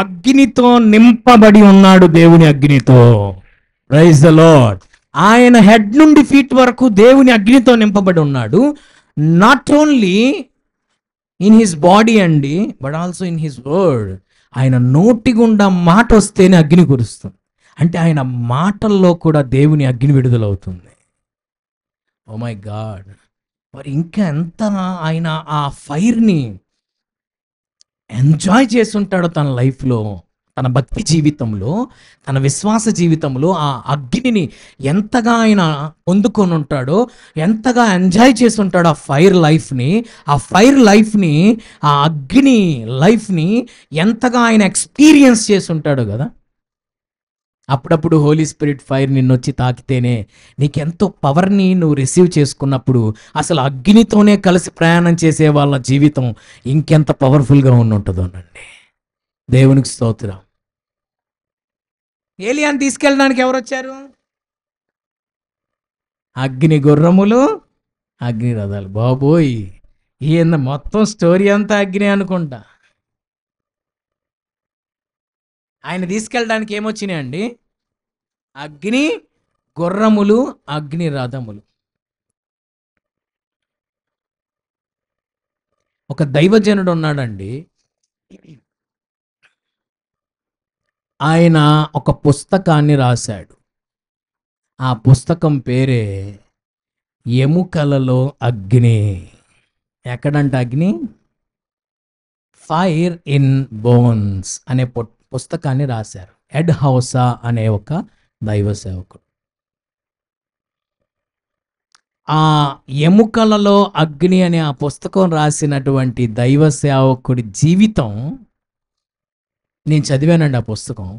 అగ్నితో నింపబడి ఉన్నాడు, దేవుని అగ్నితో. Praise the lord. ఆయన హెడ్ నుండి ఫీట్ వరకు దేవుని అగ్నితో నింపబడి ఉన్నాడు. Not only in his body అండి, but also in his word. ఆయన నోటి గుండా మాట వస్తేనే అగ్ని కురుస్తుంది. అంటే ఆయన మాటల్లో కూడా దేవుని అగ్ని విడుదలవుతుంది. Oh my God. మరి ఇంకా ఎంత ఆయన ఆ ఫైర్ని ఎంజాయ్ చేస్తుంటాడో తన లైఫ్లో, తన భక్తి జీవితంలో, తన విశ్వాస జీవితంలో ఆ అగ్నిని ఎంతగా ఆయన పొందుకొని ఉంటాడో, ఎంతగా ఎంజాయ్ చేసి ఉంటాడో ఆ ఫైర్ లైఫ్ని. ఆ అగ్ని లైఫ్ని ఎంతగా ఆయన ఎక్స్పీరియన్స్ చేసి ఉంటాడో కదా. అప్పుడప్పుడు హోలీ స్పిరిట్ ఫైర్ నిన్నొచ్చి తాకితేనే నీకెంతో పవర్ని నువ్వు రిసీవ్ చేసుకున్నప్పుడు అసలు అగ్నితోనే కలిసి ప్రయాణం చేసే వాళ్ళ జీవితం ఇంకెంత పవర్ఫుల్గా ఉంటుందోనండి. దేవునికి స్తోత్రం. ఏలియాని తీసుకెళ్ళడానికి ఎవరు వచ్చారు? అగ్ని గుర్రములు, అగ్ని రథాలు. బాబోయ్, ఈయన మొత్తం స్టోరీ అంతా అగ్ని అనుకుంటా. ఆయన తీసుకెళ్ళడానికి ఏమొచ్చినాయండి? అగ్ని గుర్రములు, అగ్ని రథములు. ఒక దైవజనుడు ఉన్నాడండి, ఆయన ఒక పుస్తకాన్ని రాశాడు. ఆ పుస్తకం పేరే ఎముకలలో అగ్ని. ఎక్కడంట అగ్ని? ఫైర్ ఇన్ బోన్స్ అనే పుస్తకాన్ని రాశారు. ఎడ్ హౌసా అనే ఒక దైవ సేవకుడు. ఆ ఎముకలలో అగ్ని అనే ఆ పుస్తకం రాసినటువంటి దైవ సేవకుడి జీవితం నేను చదివానండి. ఆ పుస్తకం,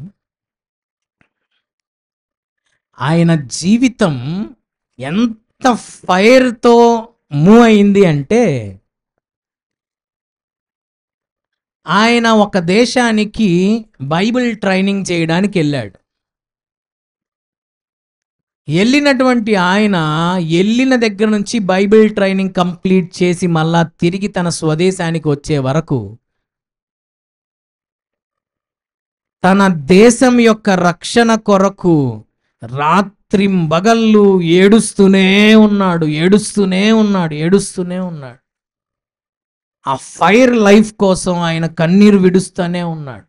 ఆయన జీవితం ఎంత ఫైర్తో మూవ్ అయింది అంటే, ఆయన ఒక దేశానికి బైబిల్ ట్రైనింగ్ చేయడానికి వెళ్ళాడు. వెళ్ళినటువంటి ఆయన వెళ్ళిన దగ్గర నుంచి బైబిల్ ట్రైనింగ్ కంప్లీట్ చేసి మళ్ళా తిరిగి తన స్వదేశానికి వచ్చే వరకు తన దేశం యొక్క రక్షణ కొరకు రాత్రింబగళ్ళు ఏడుస్తూనే ఉన్నాడు. ఆ ఫైర్ లైఫ్ కోసం ఆయన కన్నీరు విడుస్తూనే ఉన్నాడు.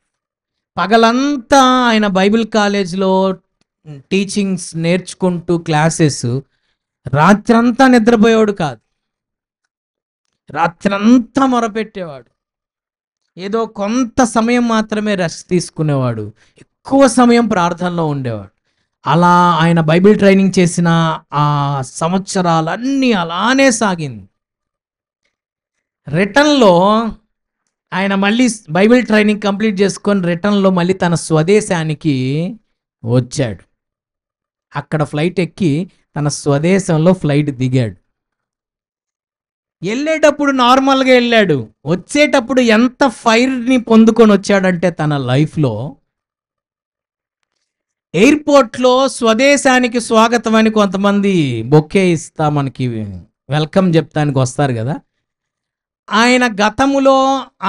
పగలంతా ఆయన బైబిల్ కాలేజ్లో టీచింగ్స్ నేర్చుకుంటూ క్లాసెస్, రాత్రంతా నిద్రపోయేవాడు కాదు. రాత్రంతా మొరపెట్టేవాడు. ఏదో కొంత సమయం మాత్రమే రెస్ట్ తీసుకునేవాడు, ఎక్కువ సమయం ప్రార్థనలో ఉండేవాడు. అలా ఆయన బైబిల్ ట్రైనింగ్ చేసిన ఆ సంవత్సరాలన్నీ అలానే సాగింది. రిటర్న్లో ఆయన మళ్ళీ బైబిల్ ట్రైనింగ్ కంప్లీట్ చేసుకొని రిటర్న్లో మళ్ళీ తన స్వదేశానికి వచ్చాడు. అక్కడ ఫ్లైట్ ఎక్కి తన స్వదేశంలో ఫ్లైట్ దిగాడు. వెళ్ళేటప్పుడు నార్మల్గా వెళ్ళాడు, వచ్చేటప్పుడు ఎంత ఫైర్ని పొందుకొని వచ్చాడంటే తన లైఫ్లో ఎయిర్పోర్ట్లో స్వదేశానికి స్వాగతం అని కొంతమంది బొకే ఇస్తా మనకి వెల్కమ్ చెప్తానికి వస్తారు కదా. ఆయన గతములో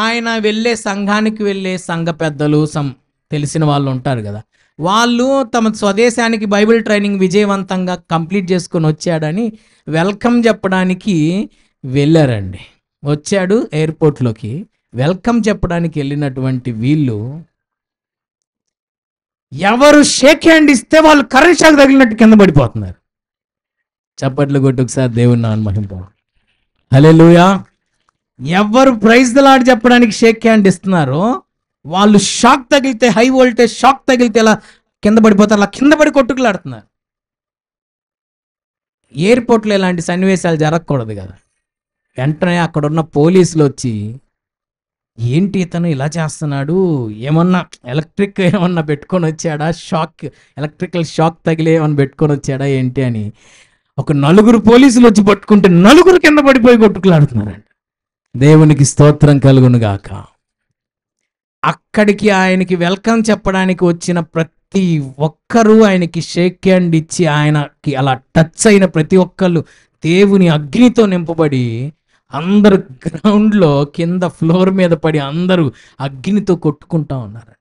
ఆయన వెళ్ళే సంఘానికి వెళ్ళే సంఘ పెద్దలు తెలిసిన వాళ్ళు ఉంటారు కదా, వాళ్ళు తమ స్వదేశానికి బైబిల్ ట్రైనింగ్ విజయవంతంగా కంప్లీట్ చేసుకొని వచ్చాడని వెల్కమ్ చెప్పడానికి వెళ్ళారండి. వచ్చాడు ఎయిర్పోర్ట్లోకి, వెల్కమ్ చెప్పడానికి వెళ్ళినటువంటి వీళ్ళు ఎవరు షేక్ హ్యాండ్ ఇస్తే వాళ్ళు కరెంట్ షాక్ తగిలినట్టు కింద పడిపోతున్నారు. చప్పట్లు కొట్టు ఒకసారి దేవుని నామమున మహిమ. హల్లెలూయా. ఎవరు ప్రైజ్ ది లార్డ్ చెప్పడానికి షేక్ హ్యాండ్ ఇస్తున్నారో వాళ్ళు షాక్ తగిలితే, హై వోల్టేజ్ షాక్ తగిలితే ఎలా కింద పడిపోతారు, అలా కింద పడి కొట్టుకులాడుతున్నారు. ఎయిర్పోర్ట్లో ఇలాంటి సన్నివేశాలు జరగకూడదు కదా. వెంటనే అక్కడ ఉన్న పోలీసులు వచ్చి, ఏంటి ఇతను ఇలా చేస్తున్నాడు, ఏమన్నా ఎలక్ట్రిక్ ఏమన్నా పెట్టుకొని వచ్చాడా, ఎలక్ట్రికల్ షాక్ తగిలి ఏమన్నా పెట్టుకొని వచ్చాడా ఏంటి అని ఒక 4 పోలీసులు వచ్చి పట్టుకుంటే 4 కింద పడిపోయి కొట్టుకులాడుతున్నారండి. దేవునికి స్తోత్రం కలుగును గాక. అక్కడికి ఆయనకి వెల్కమ్ చెప్పడానికి వచ్చిన ప్రతి ఒక్కరూ ఆయనకి షేక్ హ్యాండ్ ఇచ్చి ఆయనకి అలా టచ్ అయిన ప్రతి ఒక్కళ్ళు దేవుని అగ్నితో నింపబడి అందరు గ్రౌండ్లో కింద ఫ్లోర్ మీద పడి అందరూ అగ్నితో కొట్టుకుంటా ఉన్నారు.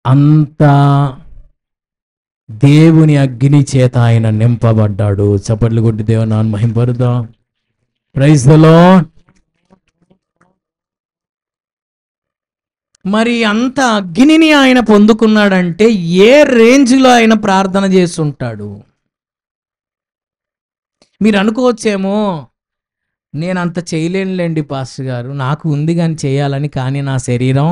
అంతా దేవుని అగ్ని చేత ఆయన నింపబడ్డాడు. చప్పట్లు కొట్టి దేవుని నామమును మహిమపరుద్దాం. Praise the lord. మరి అంత అగ్నిని ఆయన పొందుకున్నాడంటే ఏ రేంజ్లో ఆయన ప్రార్థన చేస్తుంటాడు? మీరు అనుకోవచ్చేమో, నేను అంత చేయలేనులేండి పాస్టర్ గారు, నాకు ఉంది కానీ చేయాలని, కానీ నా శరీరం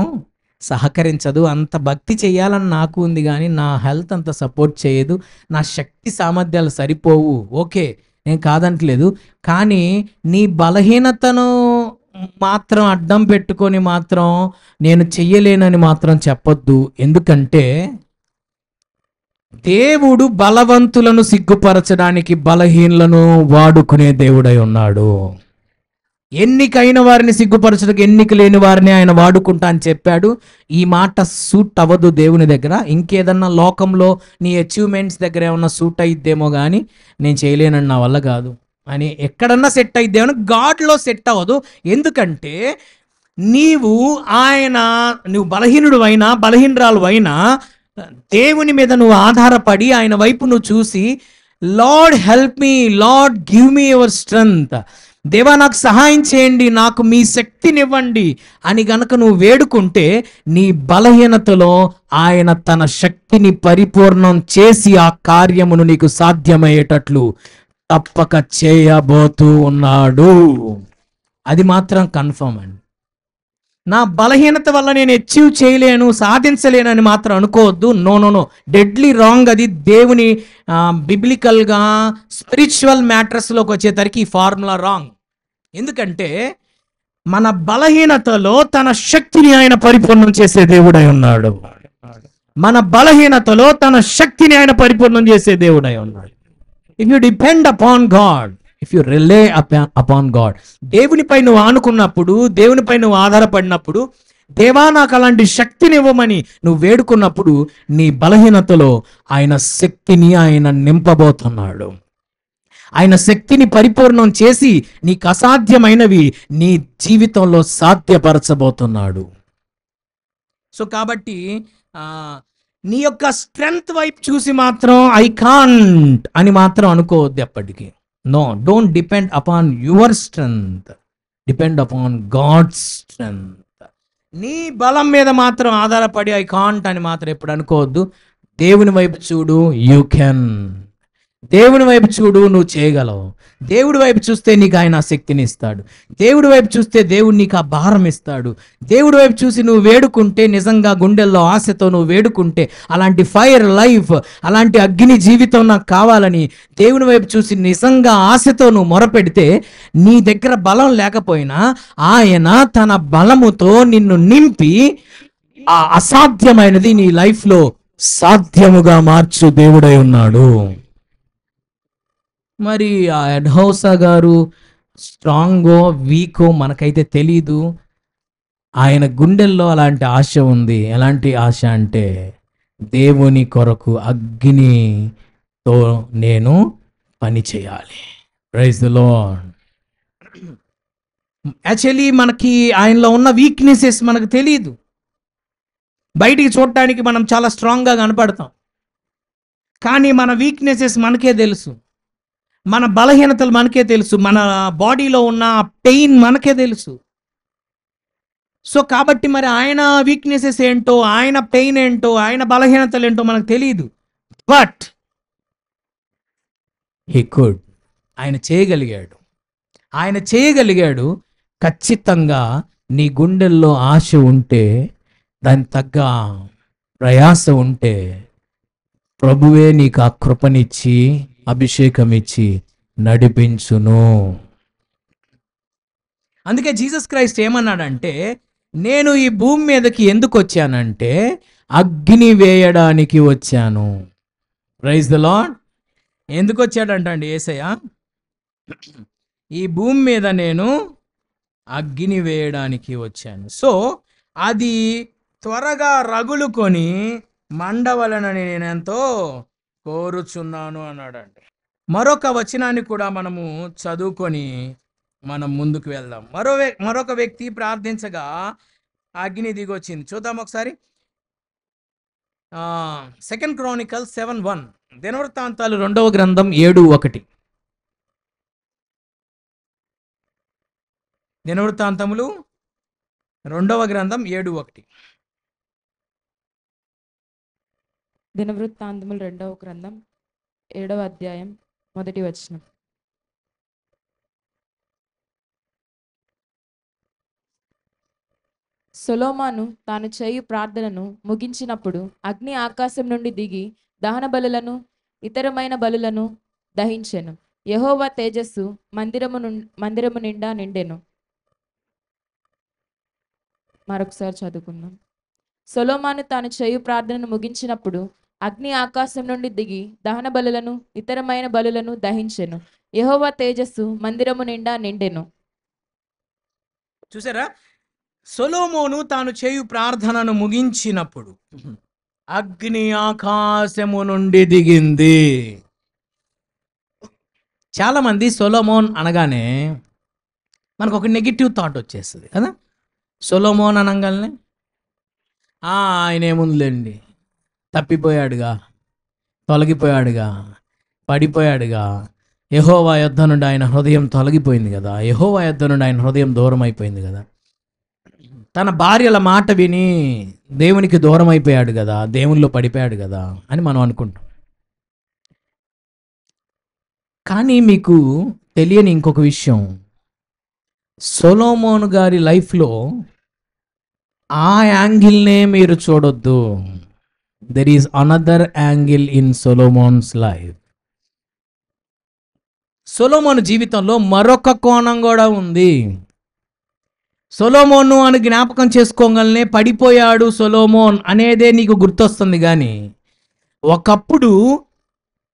సహకరించదు. అంత భక్తి చేయాలని నాకు ఉంది కానీ నా హెల్త్ అంత సపోర్ట్ చేయదు, నా శక్తి సామర్థ్యాలు సరిపోవు. ఓకే, నేను కాదంటలేదు. కానీ నీ బలహీనతను మాత్రం అడ్డం పెట్టుకొని మాత్రం నేను చెయ్యలేనని మాత్రం చెప్పొద్దు. ఎందుకంటే దేవుడు బలవంతులను సిగ్గుపరచడానికి బలహీనులను వాడుకునే దేవుడై ఉన్నాడు. ఎన్నికైన వారిని సిగ్గుపరచడానికి ఎన్నిక లేని వారిని ఆయన వాడుకుంటా అని చెప్పాడు. ఈ మాట సూట్ అవ్వదు దేవుని దగ్గర. ఇంకేదన్నా లోకంలో నీ అచీవ్మెంట్స్ దగ్గర ఏమన్నా సూట్ అయిద్దేమో కానీ నేను చేయలేనని, నా వల్ల కాదు అని ఎక్కడన్నా సెట్ అయిద్దేమో, గాడ్లో సెట్ అవ్వదు. ఎందుకంటే నువ్వు బలహీనుడు అయినా బలహీనరాలు అయినా దేవుని మీద నువ్వు ఆధారపడి ఆయన వైపు నువ్వు చూసి, lord help me, lord give me your strength, దేవా నాకు సహాయం చేయండి, నాకు మీ శక్తినివ్వండి అని గనక నువ్వు వేడుకుంటే నీ బలహీనతలో ఆయన తన శక్తిని పరిపూర్ణం చేసి ఆ కార్యమును నీకు సాధ్యమయ్యేటట్లు తప్పక చేయబోతూ ఉన్నాడు. అది మాత్రం కన్ఫర్మ్ అండి. నా బలహీనత వల్ల నేను అచీవ్ చేయలేను, సాధించలేనని మాత్రం అనుకోవద్దు. No, deadly wrong. అది దేవుని బిబ్లికల్గా స్పిరిచువల్ మ్యాటర్స్లోకి వచ్చేసరికి ఈ ఫార్ములా రాంగ్. ఎందుకంటే మన బలహీనతలో తన శక్తిని ఆయన పరిపూర్ణం చేసే దేవుడై ఉన్నాడు. మన బలహీనతలో తన శక్తిని ఆయన పరిపూర్ణం చేసే దేవుడై ఉన్నాడు. If you depend upon God, if you relay upon God, దేవునిపై నువ్వు ఆనుకున్నప్పుడు, దేవునిపై నువ్వు ఆధారపడినప్పుడు, దేవా నాకు అలాంటి శక్తిని ఇవ్వమని నువ్వు వేడుకున్నప్పుడు నీ బలహీనతలో ఆయన శక్తిని ఆయన నింపబోతున్నాడు. ఆయన శక్తిని పరిపూర్ణం చేసి నీకు అసాధ్యమైనవి నీ జీవితంలో సాధ్యపరచబోతున్నాడు. సో కాబట్టి నీ యొక్క స్ట్రెంగ్త్ వైపు చూసి మాత్రం ఐ కాంట్ అని మాత్రం అనుకోవద్దు ఎప్పటికీ. No, don't depend upon your strength, depend upon God's strength. నీ బలం మీద మాత్రం ఆధారపడి ఐ కాంట్ అని మాత్రం ఎప్పుడు అనుకోవద్దు. దేవుని వైపు చూడు, యూ కెన్. దేవుని వైపు చూడు, నువ్వు చేయగలవు. దేవుడి వైపు చూస్తే నీకు ఆయన శక్తిని ఇస్తాడు. దేవుడి వైపు చూస్తే దేవుడు నీకు ఆ భారం ఇస్తాడు. దేవుడి వైపు చూసి నువ్వు వేడుకుంటే, నిజంగా గుండెల్లో ఆశతో నువ్వు వేడుకుంటే, అలాంటి ఫైర్ లైఫ్, అలాంటి అగ్ని జీవితం నాకు కావాలని దేవుని వైపు చూసి నిజంగా ఆశతో నువ్వు మొరపెడితే, నీ దగ్గర బలం లేకపోయినా ఆయన తన బలముతో నిన్ను నింపి ఆ అసాధ్యమైనది నీ లైఫ్లో సాధ్యముగా మార్చు దేవుడై ఉన్నాడు. మరి ఆ ఎడ్హౌసా గారు స్ట్రాంగో వీకో మనకైతే తెలీదు. ఆయన గుండెల్లో అలాంటి ఆశ ఉంది. ఎలాంటి ఆశ అంటే, దేవుని కొరకు అగ్నితో నేను పని చేయాలి. Praise the lord. యాక్చువల్లీ మనకి ఆయనలో ఉన్న వీక్నెసెస్ మనకు తెలియదు. బయటికి చూడటానికి మనం చాలా స్ట్రాంగ్గా కనపడతాం, కానీ మన వీక్నెసెస్ మనకే తెలుసు, మన బలహీనతలు మనకే తెలుసు, మన బాడీలో ఉన్న పెయిన్ మనకే తెలుసు. సో కాబట్టి మరి ఆయన వీక్నెసెస్ ఏంటో, ఆయన పెయిన్ ఏంటో, ఆయన బలహీనతలు ఏంటో మనకు తెలియదు. బట్ హీ కుడ్, ఆయన చేయగలిగాడు. ఆయన చేయగలిగాడు. ఖచ్చితంగా నీ గుండెల్లో ఆశ ఉంటే, దాని తగ్గ ప్రయాస ఉంటే, ప్రభువే నీకు ఆ కృపనిచ్చి అభిషేకం ఇచ్చి నడిపించును. అందుకే జీసస్ క్రైస్ట్ ఏమన్నాడంటే, నేను ఈ భూమి మీదకి ఎందుకు వచ్చానంటే అగ్ని వేయడానికి వచ్చాను. Praise the Lord. ఎందుకు వచ్చాడంటండి యేసయ్య? ఈ భూమి మీద నేను అగ్ని వేయడానికి వచ్చాను. సో అది త్వరగా రగులుకొని మండవలనని నేనెంతో కోరుచున్నాను అన్నాడండి. మరొక వచనాన్ని కూడా మనము చదువుకొని మనం ముందుకు వెళ్దాం. మరొక వ్యక్తి ప్రార్థించగా అగ్ని దిగొచ్చింది. చూద్దాం ఒకసారి. 2 Chronicles 7:1. దినవృత్తాంతాలు 2వ గ్రంథం 7:1. దినవృత్తాంతములు 2వ గ్రంథం 7:1. దినవృత్తాంతములు 2వ గ్రంథం 7వ అధ్యాయం 1వ వచనం. సొలొమోను తాను చేయు ప్రార్థనను ముగించినప్పుడు అగ్ని ఆకాశం నుండి దిగి దహన బలులను ఇతరమైన బలులను దహించెను. యెహోవా తేజస్సు మందిరము నిండా నిండెను. మరొకసారి చదువుకుందాం. సొలొమోను తాను చేయు ప్రార్థనను ముగించినప్పుడు అగ్ని ఆకాశం నుండి దిగి దహన బలులను ఇతరమైన బలులను దహించెను. యెహోవా తేజస్సు మందిరము నిండా నిండెను. చూసారా? సొలొమోను తాను చేయు ప్రార్థనను ముగించినప్పుడు అగ్ని ఆకాశము నుండి దిగింది. చాలామంది సొలొమోన్ అనగానే మనకు ఒక నెగిటివ్ థాట్ వచ్చేస్తుంది కదా. సొలొమోన్ అనగానే ఆయన ఏముందిలేండి, తప్పిపోయాడుగా, తొలగిపోయాడుగా, పడిపోయాడుగా, యెహోవా యొద్ద నుండి ఆయన హృదయం తొలగిపోయింది కదా, యెహోవా యొద్ద నుండి ఆయన హృదయం దూరం అయిపోయింది కదా, తన భార్యల మాట విని దేవునికి దూరం అయిపోయాడు కదా, దేవునిలో పడిపోయాడు కదా అని మనం అనుకుంటాం. కానీ మీకు తెలియని ఇంకొక విషయం, సొలొమోను గారి లైఫ్లో ఆ యాంగిల్నే మీరు చూడొద్దు. There is another angle in Solomon's life. సొలొమోను జీవితంలో మరొక కోణం కూడా ఉంది. సొలొమోను అని జ్ఞాపకం చేసుకోగలనే పడిపోయాడు సొలొమోన్ అనేదే నీకు గుర్తొస్తుంది. కానీ ఒకప్పుడు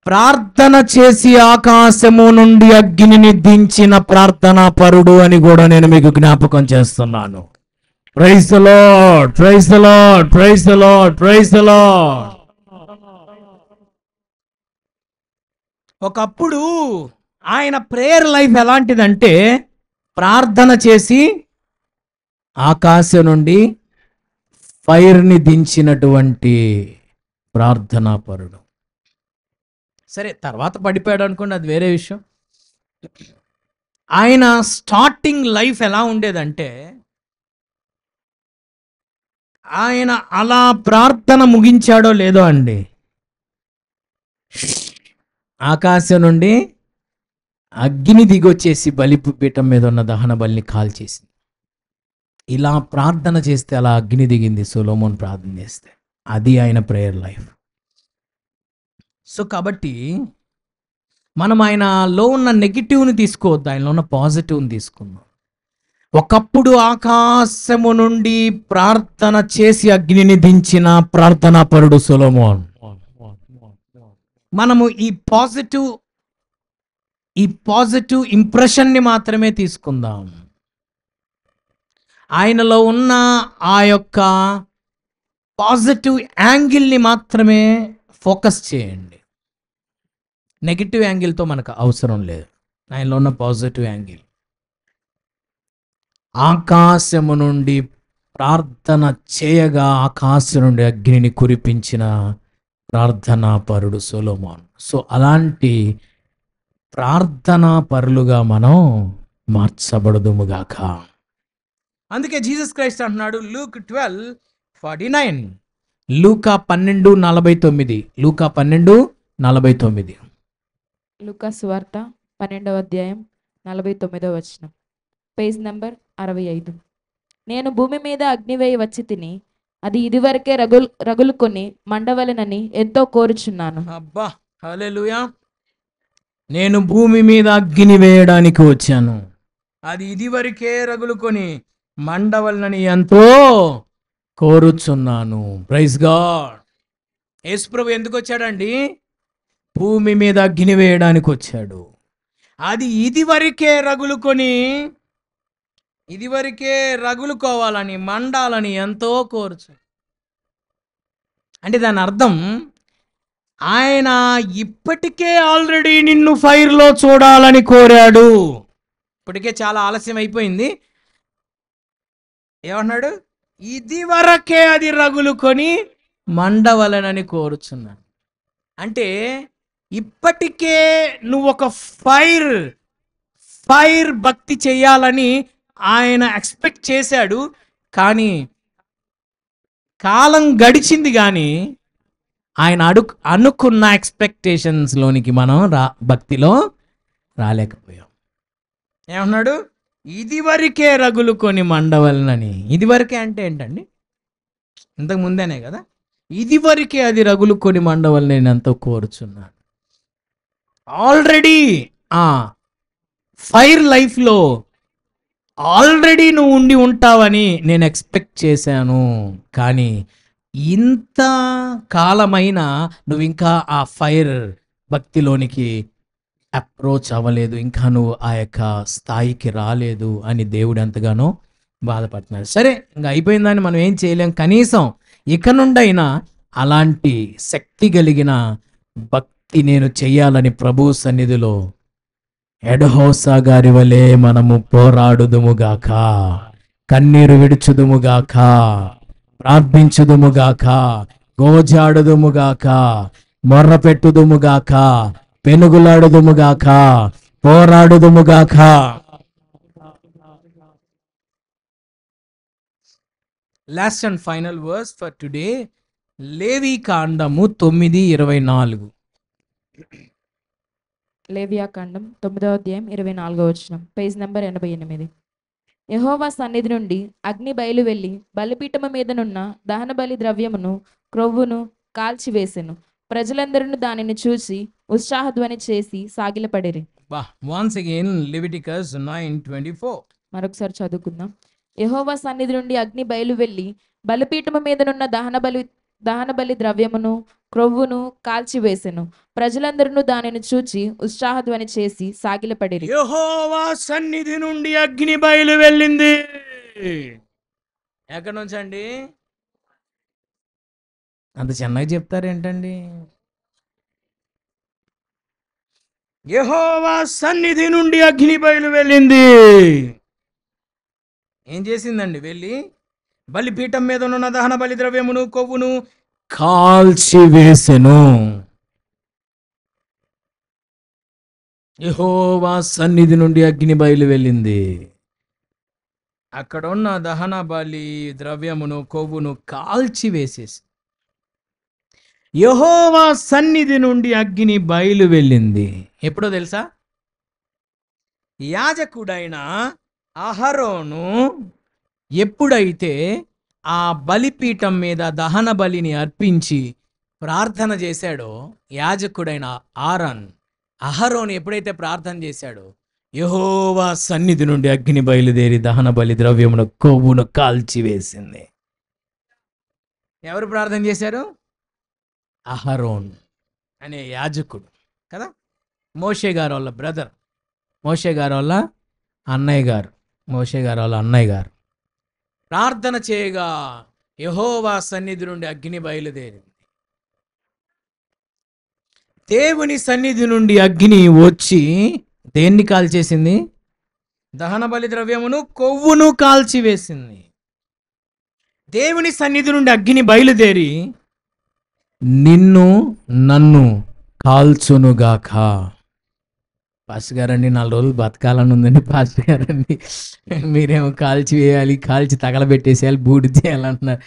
ప్రార్థన చేసి ఆకాశము నుండి అగ్నిని దించిన ప్రార్థనా పరుడు అని కూడా నేను మీకు జ్ఞాపకం చేస్తున్నాను. Praise the lord, praise the lord, praise the lord, praise the Lord. ఒకప్పుడు ఆయన ప్రేయర్ లైఫ్ ఎలాంటిదంటే ప్రార్థన చేసి ఆకాశం నుండి ఫైర్ని దించినటువంటి ప్రార్థనా పరుడు. సరే, తర్వాత పడిపోయాడు అనుకోండి, అది వేరే విషయం. ఆయన స్టార్టింగ్ లైఫ్ ఎలా ఉండేదంటే ఆయన అలా ప్రార్థన ముగించాడో లేదో అండి, ఆకాశం నుండి అగ్ని దిగొచ్చేసి బలిపీఠం మీద ఉన్న దహన బలిని కాల్చేసింది. ఇలా ప్రార్థన చేస్తే అలా అగ్ని దిగింది సొలొమోన్ ప్రార్థన చేస్తే. అది ఆయన ప్రేయర్ లైఫ్. సో కాబట్టి మనం ఆయనలో ఉన్న నెగిటివ్ని తీసుకోవద్దు, ఆయనలో ఉన్న పాజిటివ్ని తీసుకుందాం. ఒకప్పుడు ఆకాశము నుండి ప్రార్థన చేసి అగ్నిని దించిన ప్రార్థనా పరుడు సొలొమోన్. మనము ఈ పాజిటివ్ ఇంప్రెషన్ని మాత్రమే తీసుకుందాం. ఆయనలో ఉన్న ఆ యొక్క పాజిటివ్ యాంగిల్ని మాత్రమే ఫోకస్ చేయండి. నెగిటివ్ యాంగిల్తో మనకు అవసరం లేదు. ఆయనలో ఉన్న పాజిటివ్ యాంగిల్, ఆకాశము నుండి ప్రార్థన చేయగా ఆకాశం నుండి అగ్నిని కురిపించిన ప్రార్థనా పరుడు సొలొమోన్. సో అలాంటి ప్రార్థనా పరులుగా మనం మార్చబడదుముగాక. అందుకే జీసస్ క్రైస్ట్ అంటున్నాడు లూక్ 12:49, లూకా 12:49, లూకా 12:49. లూకా సువార్త 12వ అధ్యాయం 49వ వచనం, పేజ్ నంబర్ 65. నేను భూమి మీద అగ్నివేయి వచ్చి తిని అది ఇదివరకే రగులుకొని మండవలెనని ఎంతో కోరుచున్నాను. అబ్బా, హల్లెలూయా. నేను భూమి మీద అగ్ని వేయడానికి వచ్చాను, అది ఇదివరకే రగులుకొని మండవలనని ఎంతో కోరుచున్నాను. Praise God. యేసుప్రభు ఎందుకు వచ్చాడండి? భూమి మీద అగ్ని వేయడానికి వచ్చాడు. అది ఇదివరకే రగులుకొని ఇదివరకే రగులుకోవాలని, మండాలని ఎంతో కోరుచు. అంటే దాని అర్థం ఆయన ఇప్పటికే ఆల్రెడీ నిన్ను ఫైర్లో చూడాలని కోరాడు. ఇప్పటికే చాలా ఆలస్యం అయిపోయింది. ఏమన్నాడు? ఇది వరకే అది రగులుకొని మండవలనని కోరుచున్నాను. అంటే ఇప్పటికే నువ్వు ఒక ఫైర్ భక్తి చేయాలని ఆయన ఎక్స్పెక్ట్ చేశాడు. కానీ కాలం గడిచింది, కానీ ఆయన అనుకున్న ఎక్స్పెక్టేషన్స్లోనికి మనం భక్తిలో రాలేకపోయాం. ఏమన్నాడు? ఇదివరకే రగులుకొని మండవలనని. ఇదివరకే అంటే ఏంటండి? ఇంతకు ముందేనే కదా. ఇదివరకే అది రగులుకొని మండవలని నేను ఎంతో కోరుచున్నాను. ఆల్రెడీ ఫైర్ లైఫ్లో ఆల్రెడీ నువ్వు ఉండి ఉంటావని నేను ఎక్స్పెక్ట్ చేశాను. కానీ ఇంత కాలమైనా నువ్వు ఇంకా ఆ ఫైర్ భక్తిలోనికి అప్రోచ్ అవ్వలేదు, ఇంకా నువ్వు ఆ యొక్క స్థాయికి రాలేదు అని దేవుడు ఎంతగానో బాధపడుతున్నాడు. సరే, ఇంకా అయిపోయిందని మనం ఏం చేయలేం. కనీసం ఇక నుండైనా అలాంటి శక్తి కలిగిన భక్తి నేను చెయ్యాలని ప్రభు సన్నిధిలో ఎడహోసా గారి వలె మనము పోరాడుదుముగాక, కన్నీరు విడుచుదుముగాక, ప్రార్థించుదుముగాక, గోజాడుదుముగాక, మొర్ర పెట్టుదుముగాక, పెనుగులాడుదుముగాక, పోరాడుదుముగాక. Last and final verse for today, లేవి కాండము 9:24. లేవియాకాండం 9వ అధ్యాయం 24వ వచనం, పేజ్ నెంబర్ 88. యెహోవా సన్నిధి నుండి అగ్ని బయలు వెళ్ళి బలిపీఠము మీదనున్న దహన బలి ద్రవ్యమును క్రొవ్వును కాల్చివేసెను. ప్రజలందరూ దానిని చూసి ఉత్సాహధ్వని చేసి సాగిలపడిరి. Once again, Leviticus 9:24. మరొకసారి చదువుకుందాం. యెహోవా సన్నిధి నుండి అగ్ని బయలు వెళ్ళి బలిపీఠము మీదనున్న దహన బలి ద్రవ్యమును క్రొవ్వును కాల్చివేసెను. ప్రజలందరూ దానిని చూచి ఉత్సాహధ్వని చేసి సాగిలపడిరి. యెహోవా సన్నిధి నుండి అగ్ని బయలు వెళ్ళింది. ఎక్కడి నుంచి అండి? అంత చిన్నగా చెప్తారేంటండి? యెహోవా సన్నిధి నుండి అగ్ని బయలు వెళ్ళింది. ఏం చేసిందండి? వెళ్ళి బలిపీఠం మీద ఉన్న దహన బలి ద్రవ్యమును కొవ్వును కాల్చివేసెను. యెహోవా సన్నిధి నుండి అగ్ని బయలు వెళ్ళింది. అక్కడ ఉన్న దహన బలి ద్రవ్యమును కొవ్వును కాల్చివేసేసి, యెహోవా సన్నిధి నుండి అగ్ని బయలు వెళ్ళింది. ఎప్పుడో తెలుసా? యాజకుడైన అహరోను ఎప్పుడైతే ఆ బలిపీఠం మీద దహన బలిని అర్పించి ప్రార్థన చేశాడో, యాజకుడైన అహరోను ఎప్పుడైతే ప్రార్థన చేశాడో, యెహోవా సన్నిధి నుండి అగ్ని బయలుదేరి దహన బలి ద్రవ్యమును కొవ్వును కాల్చివేసింది. ఎవరు ప్రార్థన చేశారు? అహరోన్ అనే యాజకుడు కదా. మోషే గారు వాళ్ళ బ్రదర్, మోషే గారు వాళ్ళ అన్నయ్య గారు ప్రార్థన చేయగా యెహోవా సన్నిధి నుండి అగ్ని బయలుదేరింది. దేవుని సన్నిధి నుండి అగ్ని వచ్చి దేన్ని కాల్చేసింది? దహన బలి ద్రవ్యమును కొవ్వును కాల్చివేసింది. దేవుని సన్నిధి నుండి అగ్ని బయలుదేరి నిన్ను నన్ను కాల్చునుగాక. పాస్టర్ గారండి 4 రోజులు బతకాలని ఉందండి పాస్టర్ గారండి, మీరేమో కాల్చివేయాలి, కాల్చి తగలబెట్టేసేయాలి, బూడి చేయాలంటున్నారు.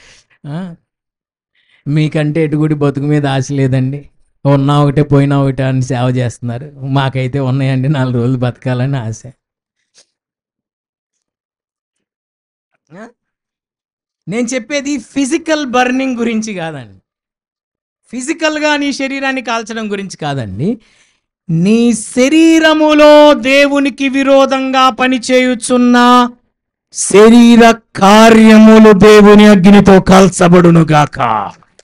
మీకంటే ఎటుగుడి బతుకు మీద ఆశ లేదండి, ఉన్నా ఒకటే పోయినా ఒకటే అని సేవ చేస్తున్నారు. మాకైతే ఉన్నాయండి 4 రోజులు బతకాలని ఆశ. నేను చెప్పేది ఫిజికల్ బర్నింగ్ గురించి కాదండి, ఫిజికల్గా నీ శరీరాన్ని కాల్చడం గురించి కాదండి. నీ శరీరములో దేవునికి విరోధంగా పనిచేయుచున్న శరీర కార్యములు దేవుని అగ్నితో కాల్చబడునుగాక.